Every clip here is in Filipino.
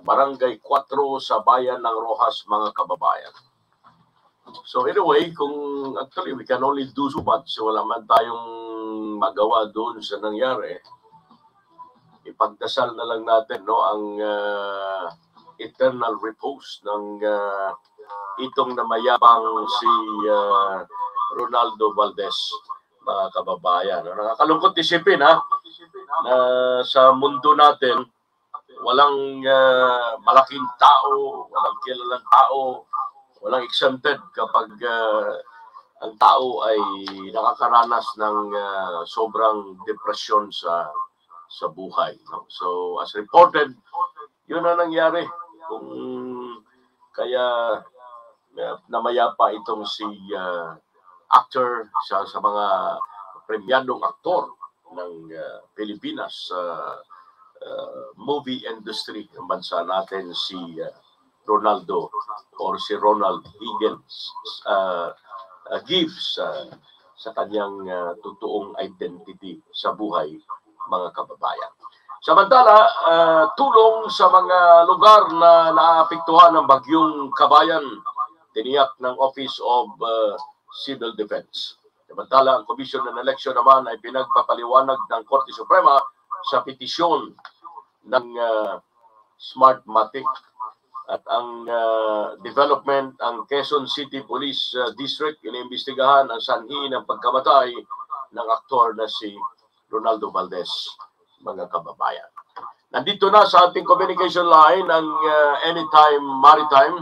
Barangay 4 sa bayan ng Rojas, mga kababayan. So anyway, actually we can only do so much, so wala man tayong magawa doon sa nangyari. Ipagdasal na lang natin ang eternal repose ng itong namayabang si Ronaldo Valdez, mga kababayan. Nakakalungkot isipin na sa mundo natin walang malaking tao, walang kilalang tao, walang exempted kapag ang tao ay nakakaranas ng sobrang depresyon sa buhay. So as reported, yun ang nangyari. Kung kaya namayapa itong si actor sa mga premyadong aktor ng Pilipinas movie industry ng bansa natin, si Ronaldo or si Ronald Gibbs sa kanyang totoong identity sa buhay, mga kababayan. Samantala, tulong sa mga lugar na naapektuhan ng bagyong Kabayan, tiniyak ng Office of Civil Defense. Samantala, ang Commission on Election naman ay pinagpapaliwanag ng Korte Suprema sa petisyon ng Smartmatic at ang development, ang Quezon City Police District, iniimbestigahan ang sanhi ng pagkamatay ng aktor na si Ronaldo Valdez, mga kababayan. Nandito na sa ating communication line ang Anytime Maritime,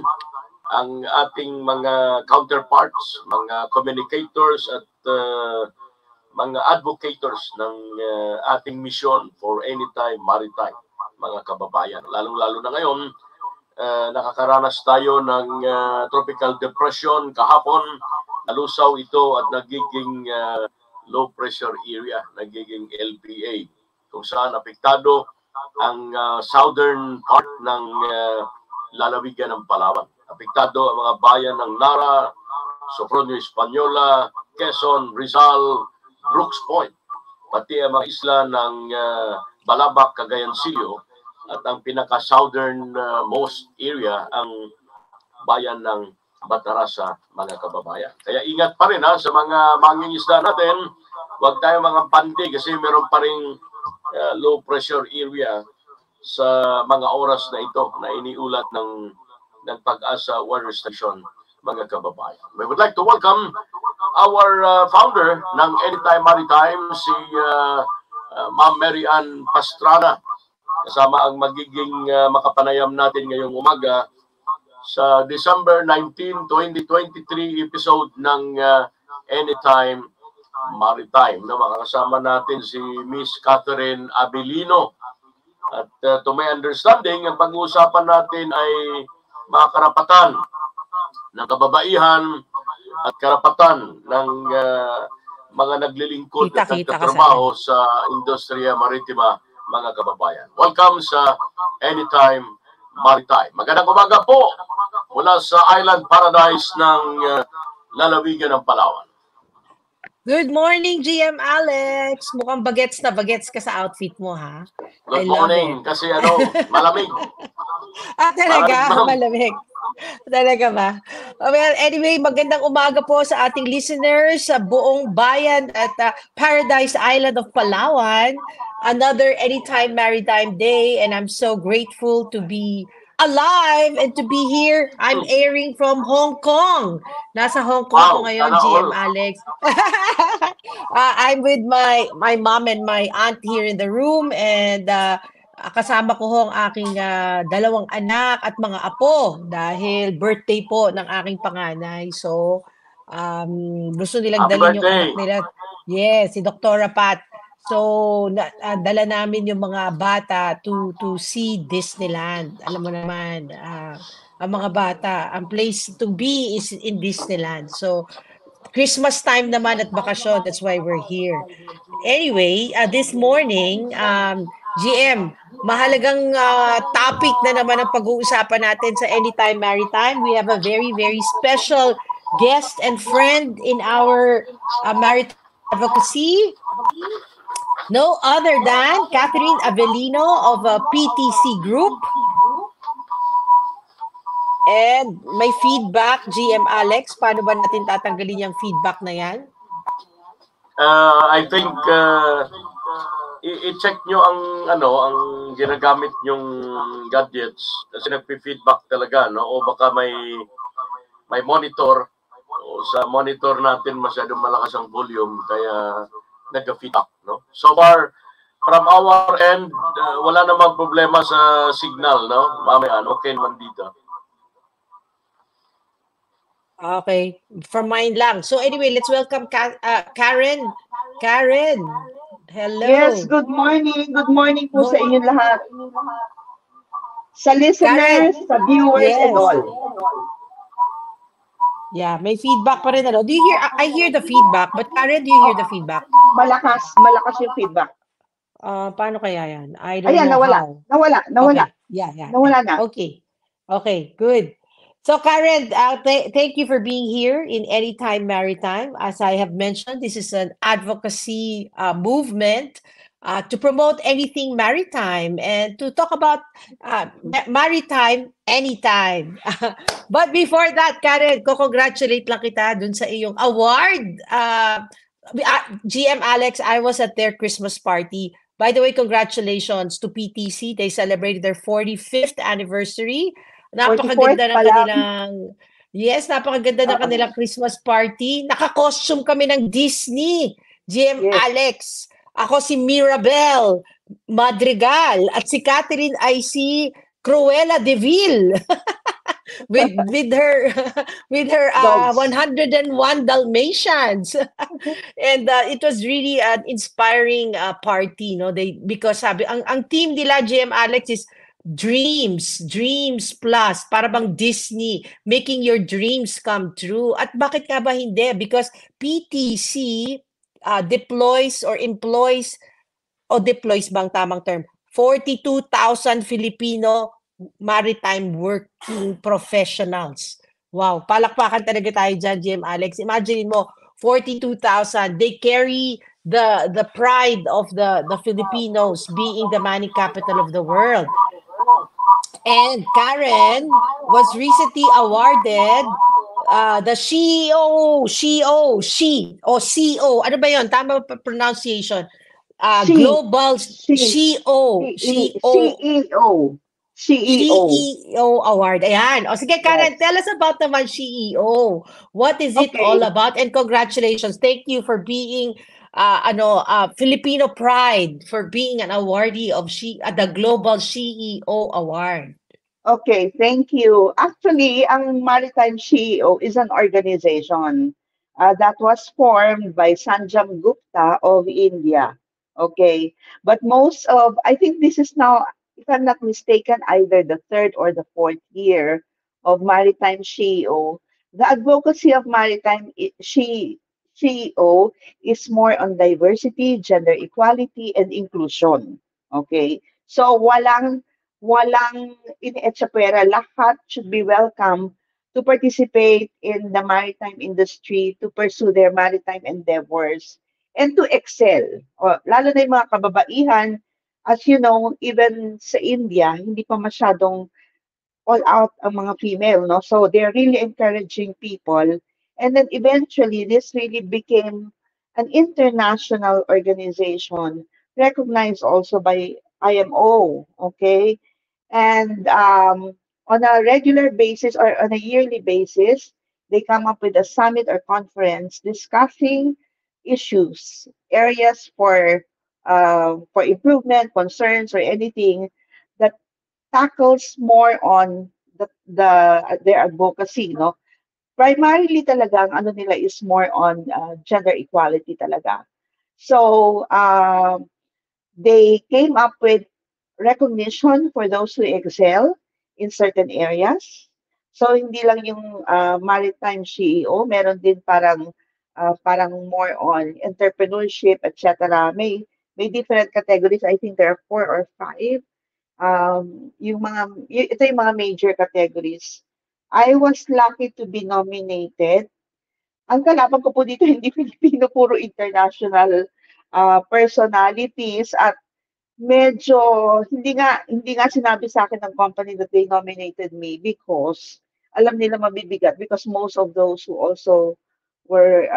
ang ating mga counterparts, mga communicators at mga advocators ng ating mission for Anytime Maritime, mga kababayan. Lalong-lalo na ngayon, nakakaranas tayo ng tropical depression kahapon. Nalusaw ito at nagiging low pressure area, nagiging LPA, kung saan apektado ang southern part ng lalawigan ng Palawan. Apektado ang mga bayan ng Nara, Sofronio Española, Quezon, Rizal, Brooks Point, pati ang mga isla ng Balabac, Cagayan Silio, at ang pinaka-southern most area, ang bayan ng Batarasa, mga kababayan. Kaya ingat pa rin sa mga mangingisda natin. Huwag tayo mga pandi kasi meron pa rin low pressure area sa mga oras na ito na iniulat ng Pag-asa Weather Station, mga kababayan. We would like to welcome our founder ng Anytime Maritime, si Ma'am Mary Ann Pastrana, kasama ang magiging makapanayam natin ngayong umaga sa December 19, 2023 episode ng Anytime Maritime. Makakasama natin si Miss Catherine Abilino. At to my understanding, ang pag-uusapan natin ay mga karapatan ng kababaihan at karapatan ng mga naglilingkod at nagtatrabaho sa industriya maritima, mga kababayan. Welcome sa Anytime Maritime. Magandang umaga po mula sa Island Paradise ng lalawigan ng Palawan. Good morning, GM Alex. Mukhang bagets na bagets ka sa outfit mo, ha? Good morning. Kasi malamig. Talaga? Malamig. Talaga ba? Well, anyway, magandang umaga po sa ating listeners sa buong bayan at Paradise Island of Palawan. Another Anytime Maritime Day, and I'm so grateful to be alive and to be here. I'm airing from Hong Kong. Nasa Hong Kong ko ngayon, GM Alex. I'm with my mom and my aunt here in the room, and kasama ko ang aking dalawang anak at mga apo dahil birthday po ng aking panganay. So, gusto nilang dalhin yung anak nila. Yes, si Dr. Pat. So, dala namin yung mga bata to see Disneyland. Alam mo naman, ang mga bata, ang place to be is in Disneyland. So, Christmas time naman at bakasyon, that's why we're here. Anyway, this morning, GM, mahalagang topic na naman ang pag-uusapan natin sa Anytime Maritime. We have a very, very special guest and friend in our maritime advocacy. No other than Catherine Avellino of PTC Group. And may feedback, GM Alex, paano ba natin tatanggalin yung feedback na yan? I think i-check nyo ang ang ginagamit yung gadgets kasi nagpi-feedback talaga, no? O baka may monitor, o sa monitor natin masyadong malakas ang volume kaya nagka-feedback, no? So far from our end, wala namang problema sa signal, no? Mamaya, okay naman dito. Okay, from mine lang. So anyway, let's welcome Karen. Karen, hello. Yes, good morning. Good morning po sa inyong lahat. Sa listeners, Karen, sa viewers, and yes. all. Yeah, may feedback pa rin. Ano? Do you hear? I hear the feedback, but Karen, do you hear the feedback? Malakas yung feedback. Paano kaya yan? I don't Ayan, know nawala. how. Nawala. Okay. Yeah. Nawala na. Okay. Okay, good. So Karen, thank you for being here in Anytime Maritime. As I have mentioned, this is an advocacy movement to promote anything maritime and to talk about maritime anytime. But before that, Karen, congratulate lang kita dun sa iyong award. GM Alex, I was at their Christmas party. By the way, congratulations to PTC. They celebrated their 45th anniversary. Napakaganda ng kanilang napakaganda ng kanilang Christmas party. Naka-costume kami ng Disney. GM Alex. Ako si Mirabel Madrigal at si Catherine ay si Cruella de Vil. with her 101 Dalmatians. And it was really an inspiring party, no? Because sabi ang team nila GM Alex is dreams plus, para bang Disney, making your dreams come true. At bakit nga ba hindi? Because PTC deploys bang tamang term, 42,000 Filipino maritime working professionals. Wow, palakpakan talaga tayo dyan, GM Alex. Imagine mo, 42,000. They carry the pride of the Filipinos being the money capital of the world. And Karen was recently awarded the CEO, ano ba yun? Tama ba pronunciation? Global CEO Award. Ayan. O sige, Karen, tell us about naman CEO. What is it all about? And congratulations. Thank you for being Filipino pride, for being an awardee of the Global CEO Award. Okay, thank you. Actually, ang Maritime CEO is an organization that was formed by Sanjam Gupta of India. Okay, but I think this is now, if I'm not mistaken, either the third or the fourth year of Maritime CEO. The advocacy of Maritime CEO is more on diversity, gender equality, and inclusion. Okay, so walang ine-etsapwera, lahat should be welcome to participate in the maritime industry, to pursue their maritime endeavors, and to excel. Lalo na yung mga kababaihan, as you know, even sa India, hindi pa masyadong all out ang mga female, no? So they're really encouraging people. And then eventually, this really became an international organization recognized also by IMO, okay? And on a regular basis or on a yearly basis, they come up with a summit or conference discussing issues, areas for improvement, concerns, or anything that tackles more on their advocacy, no? Primarily talagang ano nila is more on gender equality talaga. So they came up with recognition for those who excel in certain areas. So hindi lang yung maritime CEO, meron din parang more on entrepreneurship, etc. May different categories. I think there are 4 or 5. Ito yung mga major categories. I was lucky to be nominated. Ang kalaban ko po dito hindi Filipino, puro international personalities, at medyo hindi nga sinabi sa akin ng company that they nominated me because alam nila mabibigat because most of those who also were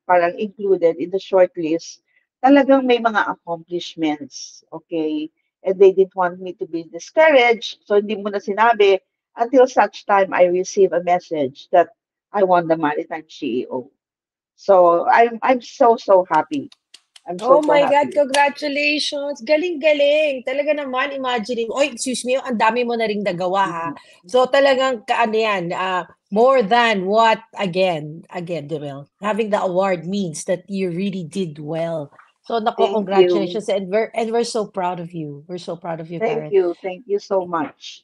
parang included in the shortlist, talagang may mga accomplishments, okay? And they didn't want me to be discouraged, so hindi mo na sinabi until such time I receive a message that I won the Maritime CEO. So I'm so happy. I'm Oh so my God, happy. congratulations. Galing-galing. Talaga naman, imagine mo. Oy, excuse me, ang dami mo na ring nagawa ha. Mhm. So talagang ano yan, more than what, again, Demel, having the award means that you really did well. So nako, Thank you. congratulations, and we're so proud of you. We're so proud of you, Thank Karen. you. Thank you so much.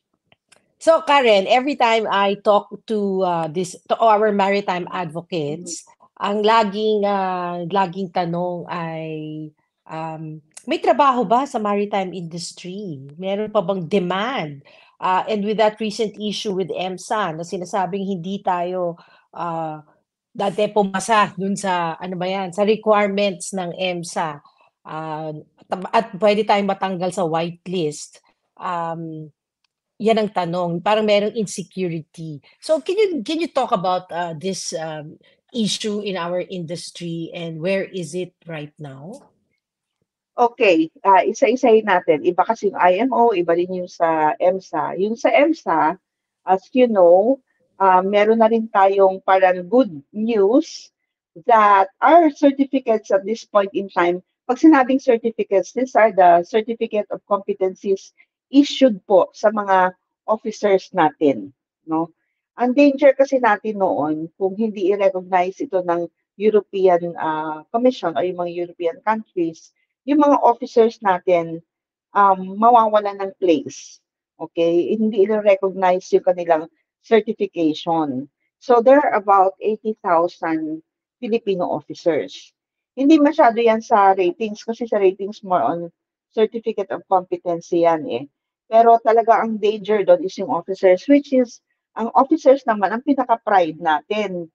So Karen, every time I talk to our maritime Mhm. advocates, ang laging tanong ay may trabaho ba sa maritime industry? Meron pa bang demand? And with that recent issue with EMSA na sinasabing hindi tayo dati pumasa dun sa ano ba yan, sa requirements ng EMSA, at pwede tayong matanggal sa whitelist. Yan ang tanong, parang merong insecurity. So can you talk about this issue in our industry, and where is it right now? Okay, isa-isahin natin. Iba kasi yung IMO, iba rin yung sa EMSA. Yung sa EMSA, as you know, meron na rin tayong parang good news that our certificates at this point in time, pag sinabing certificates, these are the certificate of competencies issued po sa mga officers natin, no? Ang danger kasi natin noon, kung hindi i-recognize ito ng European Commission o yung mga European countries, yung mga officers natin mawawalan ng place. Okay? Hindi i-recognize yung kanilang certification. So there are about 80,000 Filipino officers. Hindi masyado yan sa ratings kasi sa ratings more on certificate of competency yan eh. Pero talaga ang danger doon is yung officers, which is ang officers naman ang pinaka-pride natin.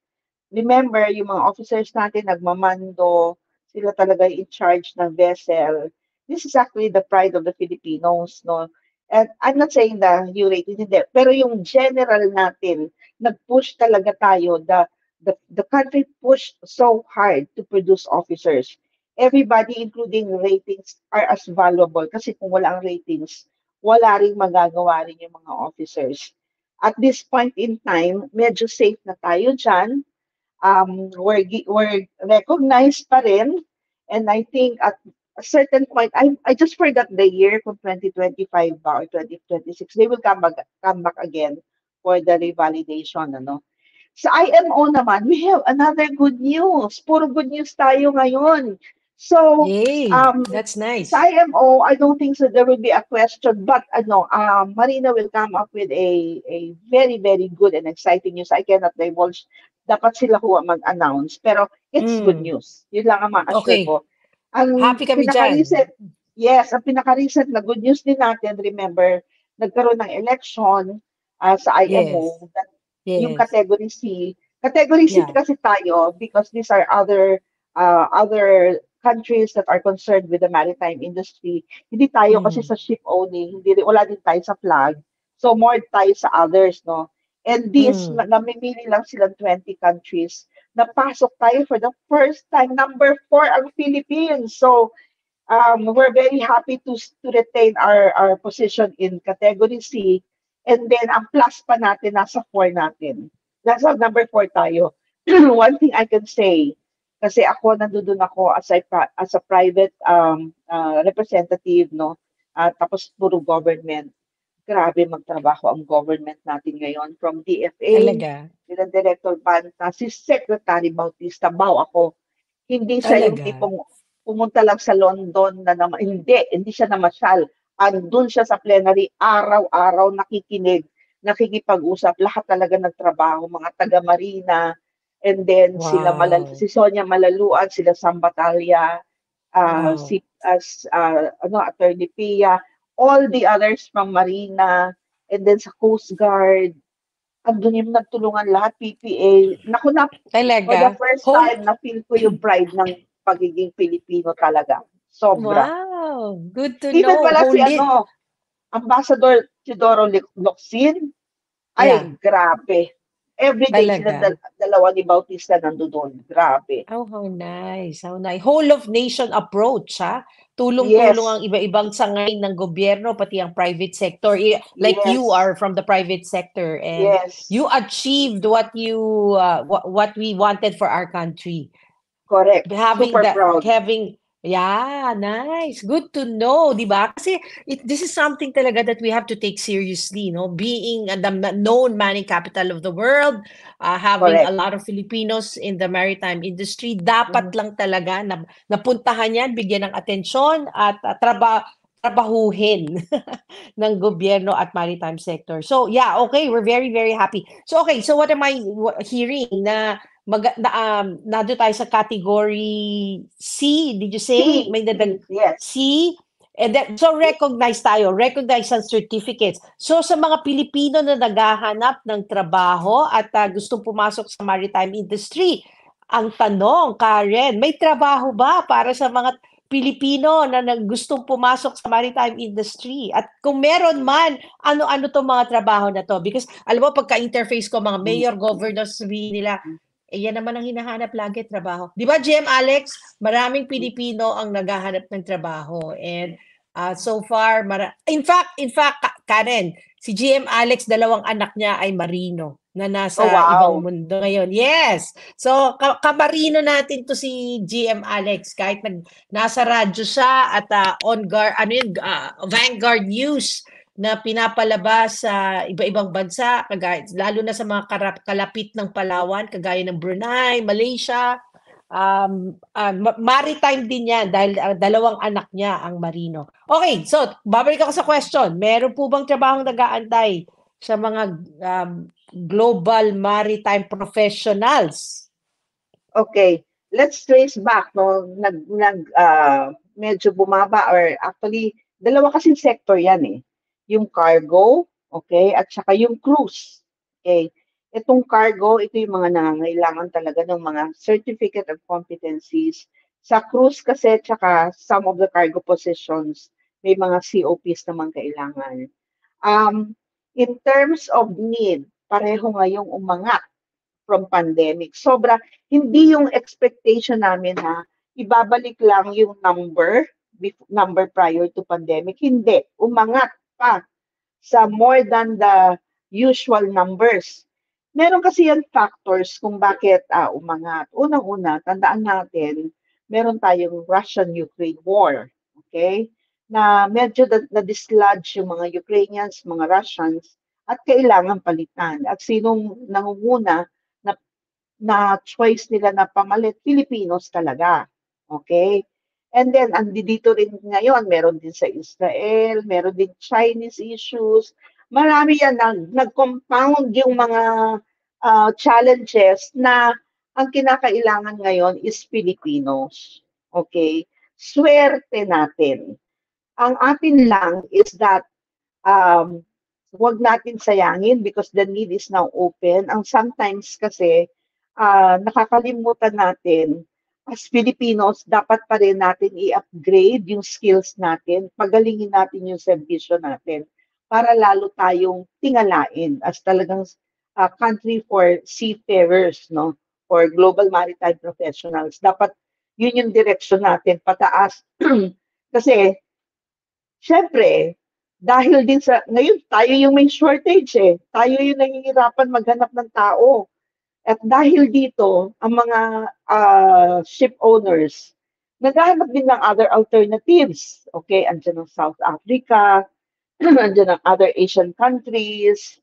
Remember, yung mga officers natin nagmamando, sila talaga in charge ng vessel. This is actually the pride of the Filipinos, no? And I'm not saying the U-rated, hindi. Pero yung general natin, nag-push talaga tayo. The country pushed so hard to produce officers. Everybody, including ratings, are as valuable. Kasi kung wala ang ratings, wala ring magagawa rin yung mga officers. At this point in time, medyo safe na tayo dyan. Were recognized pa rin. And I think at a certain point, I just forgot the year kung 2025 ba or 2026, they will come back again for the revalidation. Ano? Sa IMO naman, we have another good news. Puro good news tayo ngayon. So, Yay, that's nice. sa IMO, I don't think so there will be a question, but Marina will come up with a very, very good and exciting news. I cannot divulge. Dapat sila ho ang mag-announce. Pero it's good Mm, news. Yun lang ang ma-assure okay, ko. Ang happy kami dyan. pinaka-recent, yes, ang pinaka-recent na good news din natin, remember, nagkaroon ng election sa Yes, IMO, yung yes, category C. Category C yeah. kasi tayo because these are other countries that are concerned with the maritime industry. Hindi tayo kasi Mm, sa ship owning, wala din tayo sa flag. So more tayo sa others, no? And this, mm. namimili lang silang 20 countries. Napasok tayo for the first time. Number 4 ang Philippines. So we're very happy to retain our position in category C. And then ang plus pa natin, nasa 4 natin. Nasa number 4 tayo. One thing I can say, kasi ako nandun ako as a private representative, no? Tapos puro government. Grabe magtrabaho ang government natin ngayon from DFA, Talaga, nila Director Banta, si Secretary Bautista, ako. Hindi siya yung talaga. tipong pumunta lang sa London na naman. Hindi siya namasyal. Andun siya sa plenary, araw-araw nakikinig, nakikipag-usap, lahat talaga nagtrabaho, mga taga-marina, and then Wow, si Sonia Malaluan, sila Sam Batalya, wow. Attorney Pia, all the others from Marina, and then sa Coast Guard, andun yung nagtulungan lahat, PPA. Naku na, for the Talaga? first Whole, time, na-feel ko yung pride ng pagiging Pilipino talaga. Sobra. wow, good to Even know. pala si Whole it, Ambassador Teodoro Locsin, yeah. ay grabe. Everyday sila Talaga. dalawa ni Bautista nandoon. Grabe. Oh, how nice, how nice. Whole of nation approach, ha? Tulong-tulong ang Yes, iba-ibang sangay ng gobyerno, pati ang private sector. Like you yes, are from the private sector and you yes. achieved what what we wanted for our country. Correct. Having Super that, proud. yeah, nice. Good to know, di ba? Kasi this is something talaga that we have to take seriously, no? Being the known mining capital of the world, having a Correct. lot of Filipinos in the maritime industry, dapat Mhm. lang talaga na napuntahan yan, bigyan ng atensyon at trabahuhin ng gobyerno at maritime sector. So, yeah, okay, we're very, very happy. So, okay, so what am I hearing na nandun tayo sa category C, did you say? C, May dadag C, yes. C? And then, so recognize tayo, recognize ang certificates. So sa mga Pilipino na naghahanap ng trabaho at gustong pumasok sa maritime industry, ang tanong, Karen, may trabaho ba para sa mga Pilipino na gustong pumasok sa maritime industry? At kung meron man, ano-ano tong mga trabaho na to? Because alam mo, pagka-interface ko, mga mayor, governors, sabihin nila, yan naman ang hinahanap lagi, trabaho. Di ba, GM Alex? Maraming Pilipino ang naghahanap ng trabaho. And so far, in fact, Karen, si GM Alex, dalawang anak niya ay marino na Oh, nasa ibang wow. mundo ngayon. Yes. So, kamarino natin to si GM Alex kahit nasa radyo siya at on guard, Vanguard News na pinapalabas sa iba-ibang bansa, kagaya, lalo na sa mga kalapit ng Palawan, kagaya ng Brunei, Malaysia. Maritime din yan dahil dalawang anak niya ang marino. Okay, so babalik ako sa question. Meron po bang trabahong nag-aantay sa mga global maritime professionals? Okay. Let's trace back, no? Medyo bumaba or actually, dalawa kasing sector yan eh. Yung cargo, okay, at saka yung cruise. Okay. Itong cargo, ito yung mga nangangailangan talaga ng mga certificate of competencies. Sa cruise kasi, tsaka some of the cargo positions, may mga COPs naman kailangan. In terms of need, pareho ngayong umangat from pandemic. Hindi yung expectation namin na ibabalik lang yung number prior to pandemic. Hindi, umangat pa sa more than the usual numbers. Meron kasi yan factors kung bakit umangat. Unang-una, tandaan natin, meron tayong Russian-Ukraine war. Okay? Na medyo na-dislodge yung mga Ukrainians, mga Russians, at kailangan palitan. At sinong nangunguna na choice nila na pamalit? Filipinos talaga. Okay? And then, dito rin ngayon, meron din sa Israel, meron din Chinese issues. Marami yan, nag-compound yung mga challenges na ang kinakailangan ngayon is Filipinos. Okay? Swerte natin. Ang atin lang is that huwag natin sayangin because the need is now open. Ang sometimes kasi nakakalimutan natin as Filipinos, dapat pa rin natin i-upgrade yung skills natin, pagalingin natin yung servisyo natin para lalo tayong tingalain as talagang country for seafarers, no? For global maritime professionals. Dapat yun yung direction natin, pataas. Kasi, syempre, dahil din sa, ngayon tayo yung may shortage eh. Tayo yung nahihirapan maghanap ng tao. At dahil dito, ang mga ship owners, naghahanap din ng other alternatives. Okay, andyan ang South Africa, andyan ang other Asian countries,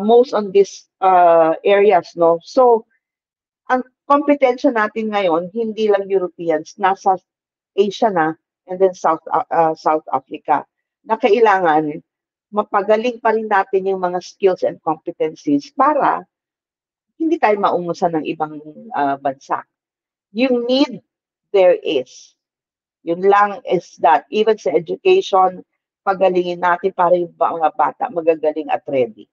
most on these areas, no? So, ang kompetensya natin ngayon, hindi lang Europeans, nasa Asia na, and then South Africa, na kailangan mapagaling pa rin natin yung mga skills and competencies para hindi tayo maungusan ng ibang bansa. Yung need, there is. Yun lang is that even sa education, pagalingin natin para yung mga bata magagaling at ready.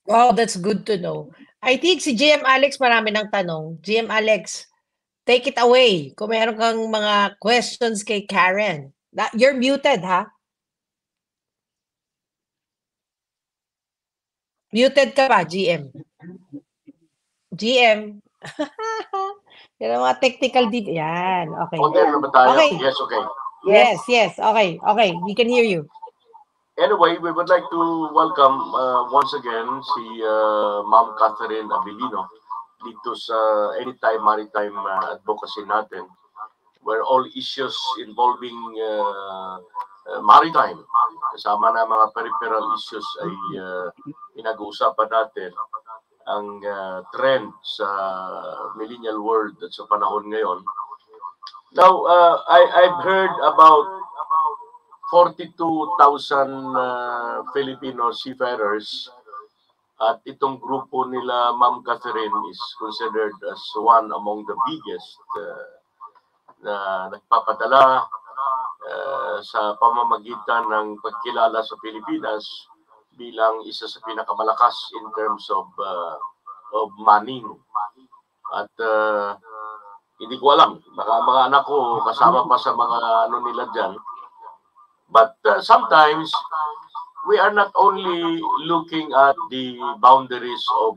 Wow, that's good to know. I think si GM Alex marami ng tanong. GM Alex, take it away. Kung meron kang mga questions kay Karen. You're muted, ha? Muted ka pa, GM. GM. Yan ang mga technical yan, okay. On air na ba tayo? Okay. Yes, okay. Yes, okay, we can hear you. Anyway, we would like to welcome once again si Ma'am Catherine Abilino dito sa Anytime Maritime Advocacy natin, where all issues involving maritime, kasama na mga peripheral issues ay pinag-uusapan natin. Ang trend sa millennial world at sa panahon ngayon. Now, I've heard about 42,000 Filipino seafarers, at itong grupo nila Ma'am Catherine is considered as one among the biggest na nagpapadala sa pamamagitan ng pagkilala sa Pilipinas bilang isa sa pinakamalakas in terms of manning. At hindi ko alam, baka mga anak ko kasama pa sa mga ano nila dyan. But sometimes we are not only looking at the boundaries of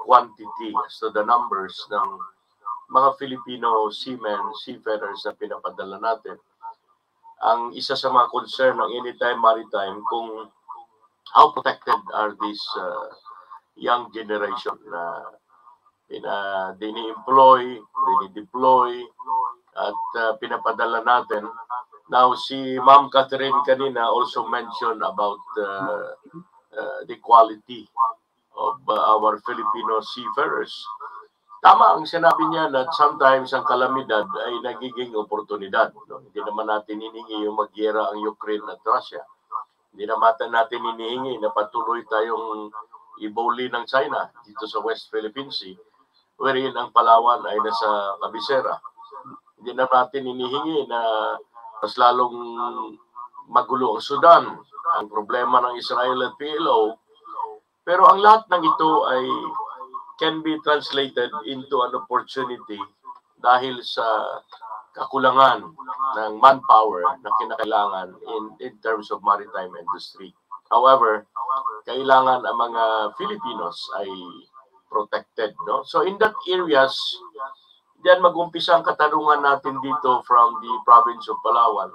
quantity as to the numbers ng mga Filipino seamen, seafarers na pinapadala natin. Ang isa sa mga concern ng Anytime Maritime kung how protected are these young generation na dini-employ, dini-deploy, at pinapadala natin. Now, si Ma'am Catherine kanina also mentioned about the quality of our Filipino seafarers. Tama ang sinabi niya na sometimes ang kalamidad ay nagiging oportunidad. No? Hindi naman natin hiningi yung magyera ang Ukraine at Russia. Hindi naman natin hinihingi na patuloy tayong ibuli ng China dito sa West Philippine Sea, wherein ang Palawan ay nasa kabisera. Hindi naman natin hinihingi na mas lalong magulo ang Sudan, ang problema ng Israel at PLO. Pero ang lahat ng ito ay can be translated into an opportunity dahil sa kakulangan ng manpower na kinakailangan in terms of maritime industry. However, kailangan ang mga Filipinos ay protected, no? So in that areas, diyan mag-umpisa ang katanungan natin dito from the province of Palawan.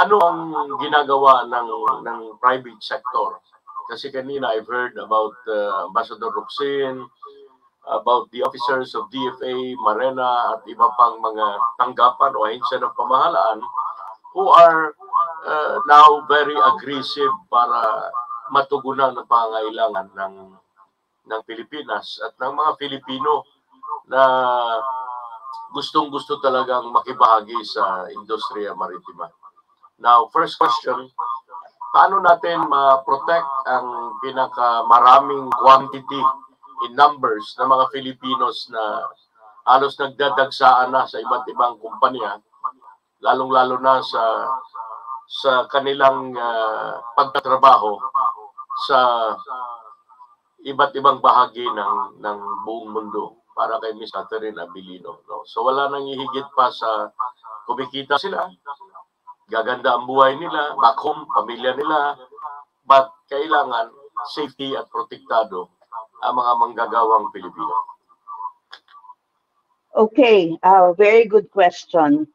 Ano ang ginagawa ng private sector? Kasi kanina I've heard about Ambassador Roxin, about the officers of DFA, Marena, at iba pang mga tanggapan o ahensya ng pamahalaan who are now very aggressive para matugunan ang pangailangan ng Pilipinas at ng mga Filipino na gustong-gusto talagang makibahagi sa industriya maritima. Now, first question, paano natin ma-protect ang pinakamaraming quantity in numbers ng mga Filipinos na halos nagdadagsaan na sa iba't ibang kumpanya, lalong-lalo na sa kanilang pagtatrabaho sa iba't ibang bahagi ng buong mundo para kay Miss Catherine Abilino. No? So wala nang ihigit pa sa kumikita sila, gaganda ang buhay nila, back home, pamilya nila, but kailangan safety at protektado ang mga manggagawang Pilipino. Okay, very good question.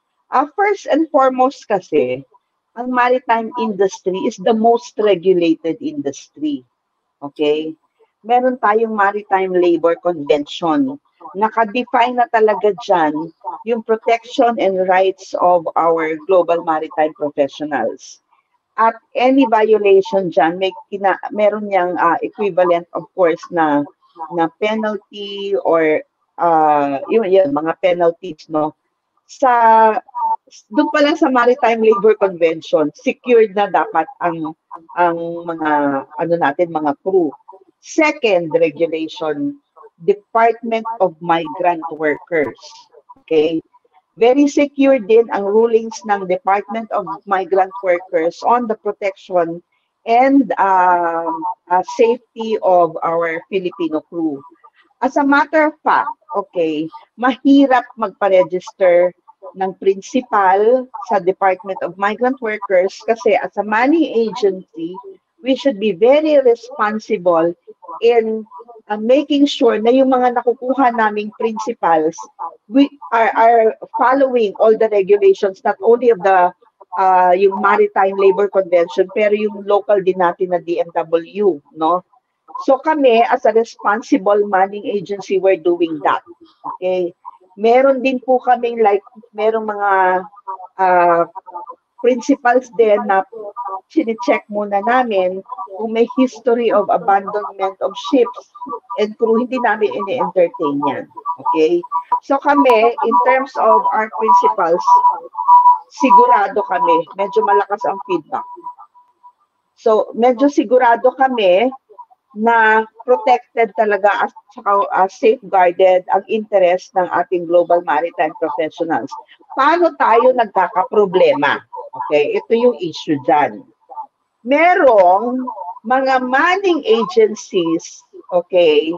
First and foremost kasi, ang maritime industry is the most regulated industry. Okay? Meron tayong Maritime Labor Convention. Naka-define na talaga dyan yung protection and rights of our global maritime professionals. At any violation dyan, meron niyang equivalent, of course, na penalty or yung mga penalties, no? Doon pa lang sa Maritime Labor Convention, secured na dapat ang mga mga crew. Second regulation, Department of Migrant Workers. Okay? Very secure din ang rulings ng Department of Migrant Workers on the protection and safety of our Filipino crew. As a matter of fact, okay, mahirap magpa-register ng principal sa Department of Migrant Workers kasi as a money agency, we should be very responsible in making sure na yung mga nakukuha naming principals, we are following all the regulations, not only of the yung Maritime Labor Convention, pero yung local din natin na DMW, no? So kami, as a responsible manning agency, we're doing that. Okay? Meron din po kaming like, merong mga principals din na sine-check muna namin kung may history of abandonment of ships and crew, hindi namin ini-entertain yan. Okay? So kami, in terms of our principals, sigurado kami, medyo malakas ang feedback. So, medyo sigurado kami na protected talaga at safeguarded ang interest ng ating global maritime professionals. Paano tayo nagkakaproblema? Okay, ito yung issue dyan. Merong mga manning agencies, okay,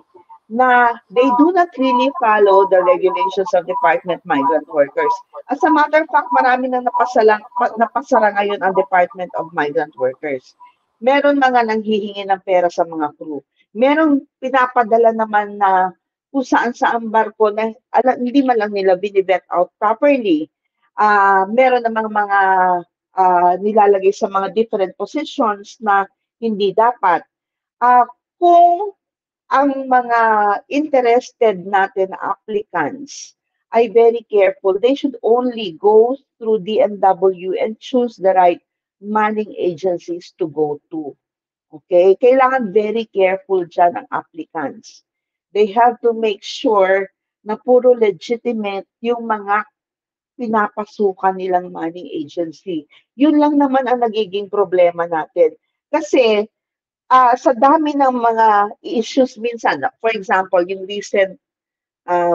na they do not really follow the regulations of Department of Migrant Workers. As a matter of fact, marami nang napasara ngayon ang Department of Migrant Workers. Meron mga nanghihingi ng pera sa mga crew. Merong pinapadala naman na kung saan-saan barko na hindi man lang nila binivet out properly. Meron namang mga nilalagay sa mga different positions na hindi dapat. Kung ang mga interested natin applicants ay very careful, they should only go through DMW and choose the right manning agencies to go to. Okay? Kailangan very careful dyan ang applicants. They have to make sure na puro legitimate yung mga pinapasukan nilang manning agency. Yun lang naman ang nagiging problema natin. Kasi sa dami ng mga issues minsan, for example, yung recent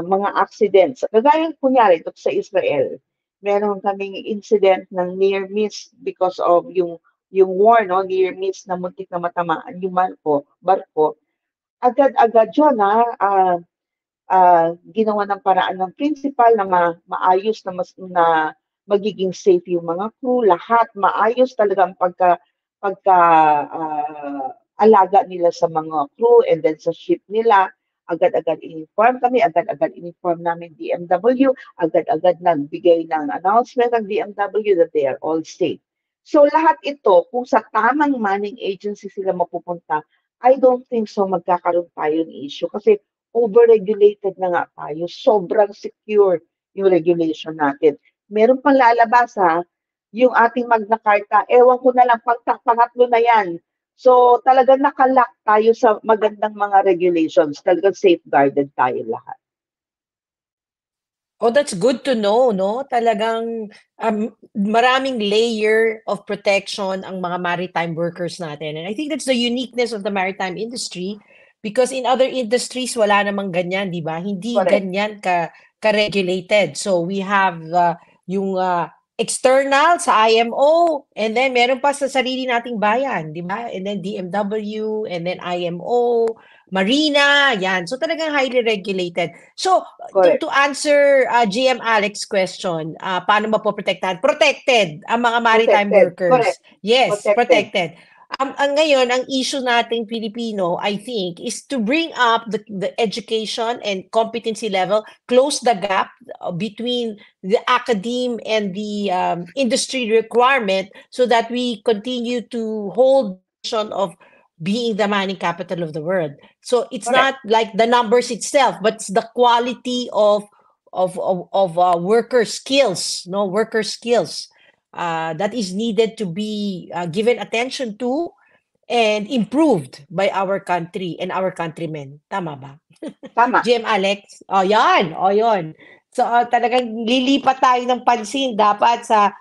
mga accidents, kagaya kunyari ito sa Israel, meron kaming incident ng near miss because of yung war, no, near miss na muntik na matamaan yung barko. Agad-agad yun, ginawa ng paraan ng principal na maayos na magiging safe yung mga crew, lahat maayos talaga ang alaga nila sa mga crew and then sa ship nila. Agad-agad in-inform kami, agad-agad in-inform namin DMW, agad-agad nagbigay ng announcement ng DMW that they are all safe. So lahat ito, kung sa tamang manning agency sila mapupunta, I don't think so magkakaroon tayo ng issue kasi overregulated na nga tayo. Sobrang secure yung regulation natin. Meron pang lalabas yung ating Magna Carta, ewan ko na lang, pangatlo na yan. So talagang nakalock tayo sa magandang mga regulations. Talagang safeguarded tayo lahat. Oh, that's good to know, no? Talagang maraming layer of protection ang mga maritime workers natin. And I think that's the uniqueness of the maritime industry because in other industries, wala namang ganyan, di ba? Hindi Correct. ganyan ka-regulated. So we have yung external sa IMO, and then meron pa sa sarili nating bayan, di ba? And then DMW, and then IMO, Marina, yan. So talagang highly regulated. So to answer GM Alex question, paano mapoprotektahan? Protected ang mga maritime workers. Correct. Yes, protected. Ang ngayon, ang issue nating Pilipino, I think, is to bring up the education and competency level, close the gap between the academe and the industry requirement so that we continue to hold the vision of being the manning capital of the world. So it's not like the numbers itself, but it's the quality of worker skills, worker skills. That is needed to be given attention to and improved by our country and our countrymen. Tama ba? Tama. GM Alex? O, yan. O, yun. So, talagang lilipat tayo ng pansin dapat sa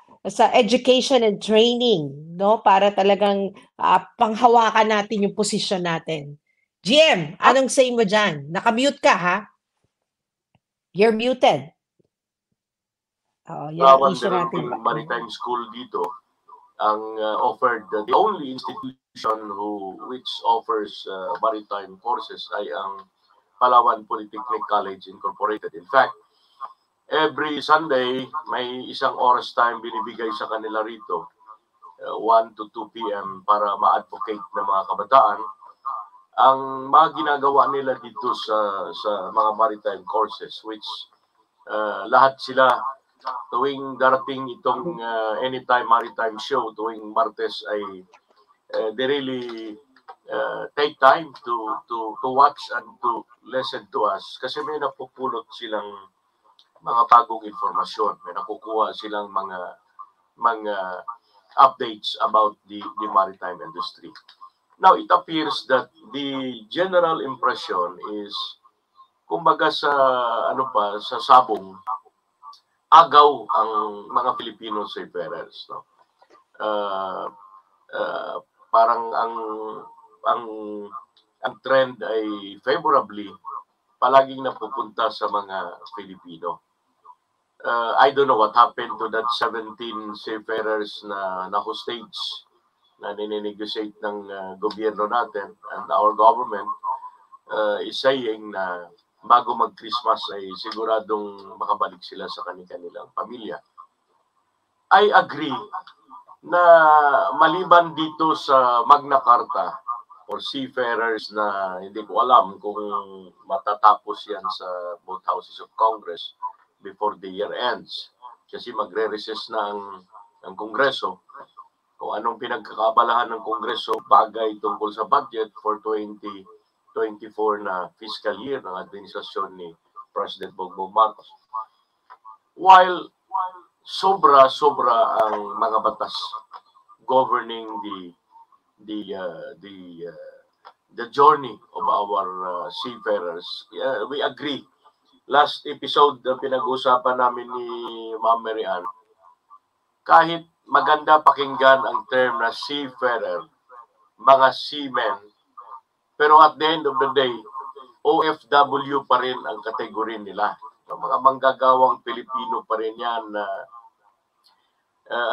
education and training, no? Para talagang panghawakan natin yung posisyon natin. GM, anong say mo dyan? Nakamute ka, ha? You're muted. Yan ang issue natin. Maritime school dito ang offered the only institution which offers maritime courses ay ang Palawan Polytechnic College Incorporated. In fact, every Sunday may isang oras time binibigay sa kanila rito 1 to 2 p.m. para ma-advocate ng mga kabataan. Ang mga ginagawa nila dito sa mga maritime courses, which lahat sila tuwing darating itong Anytime Maritime Show, tuwing Martes ay they really take time to watch and to listen to us kasi may napupulot silang mga bagong informasyon, may nakukuha silang mga updates about the maritime industry. Now, it appears that the general impression is, kumbaga sa sabong, agaw ang mga Filipino seafarers, no? Parang ang trend ay favorably palaging napupunta sa mga Filipino. I don't know what happened to that 17 seafarers na hostage na ninegotiate ng gobyerno natin, and our government is saying na bago mag-Christmas ay siguradong makabalik sila sa kanilang pamilya. I agree na maliban dito sa Magna Carta or seafarers na hindi ko alam kung matatapos yan sa both houses of Congress before the year ends, kasi magre-recess na ang Kongreso. Kung anong pinagkakabalahan ng Kongreso bagay tungkol sa budget for 2024 na fiscal year ng administrasyon ni President Bongbong Marcos. While sobra ang mga batas governing the journey of our seafarers, we agree. Last episode na pinag-usapan namin ni Ma'am Mary Ann, kahit maganda pakinggan ang term na seafarer, mga seamen, pero at the end of the day, OFW pa rin ang kategori nila. Mga manggagawang Pilipino pa rin yan na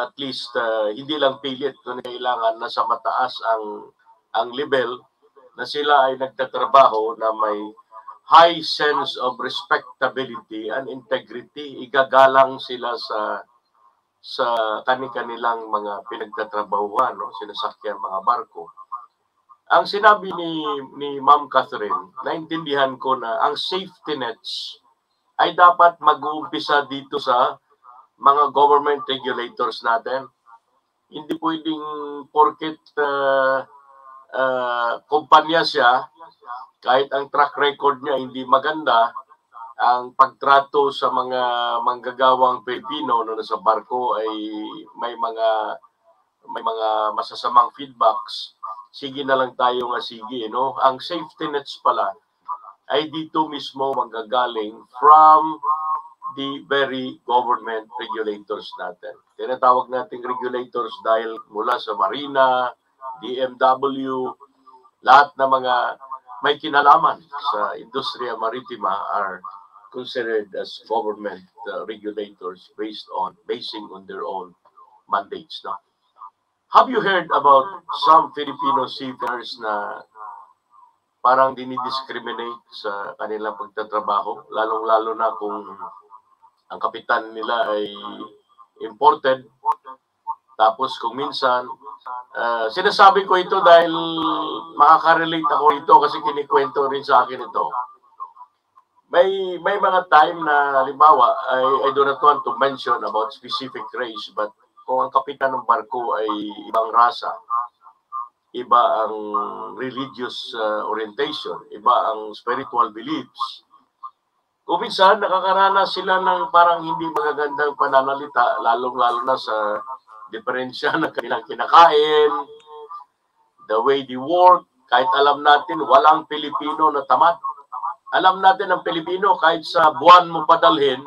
at least hindi lang pilit, kailangan nasa mataas ang level na sila ay nagtatrabaho na may high sense of respectability and integrity. Igagalang sila sa kanilang mga pinagtatrabahuan, no? Sinasakyan mga barko. Ang sinabi ni Ma'am Catherine, naintindihan ko na ang safety nets ay dapat mag-uumpisa dito sa mga government regulators natin. Hindi pwedeng porket kumpanya siya, kahit ang track record niya hindi maganda, ang pagtrato sa mga manggagawang Pilipino na nasa barko ay may mga masasamang feedbacks. Sige na lang tayo nga sige, no? Ang safety nets pala ay dito mismo manggagaling from the very government regulators natin. Tinatawag nating regulators dahil mula sa Marina, DMW, lahat na mga may kinalaman sa industriya maritima are considered as government regulators basing on their own mandates. No? Have you heard about some Filipino seafarers na parang dinidiscriminate sa kanilang pagtatrabaho, lalong-lalo na kung ang kapitan nila ay imported? Tapos kung minsan, sinasabi ko ito dahil makaka-relate ako ito kasi kinikwento rin sa akin ito. May mga time na halimbawa, I do not want to mention about specific race, but kung ang kapitan ng barko ay ibang rasa, iba ang religious orientation, iba ang spiritual beliefs, kung minsan nakakaranas sila ng parang hindi magagandang pananalita, lalong-lalo na sa diferensya ng kanilang kinakain, the way they work. Kahit alam natin walang Pilipino na tamad. Alam natin ang Pilipino kahit sa buwan mo padalhin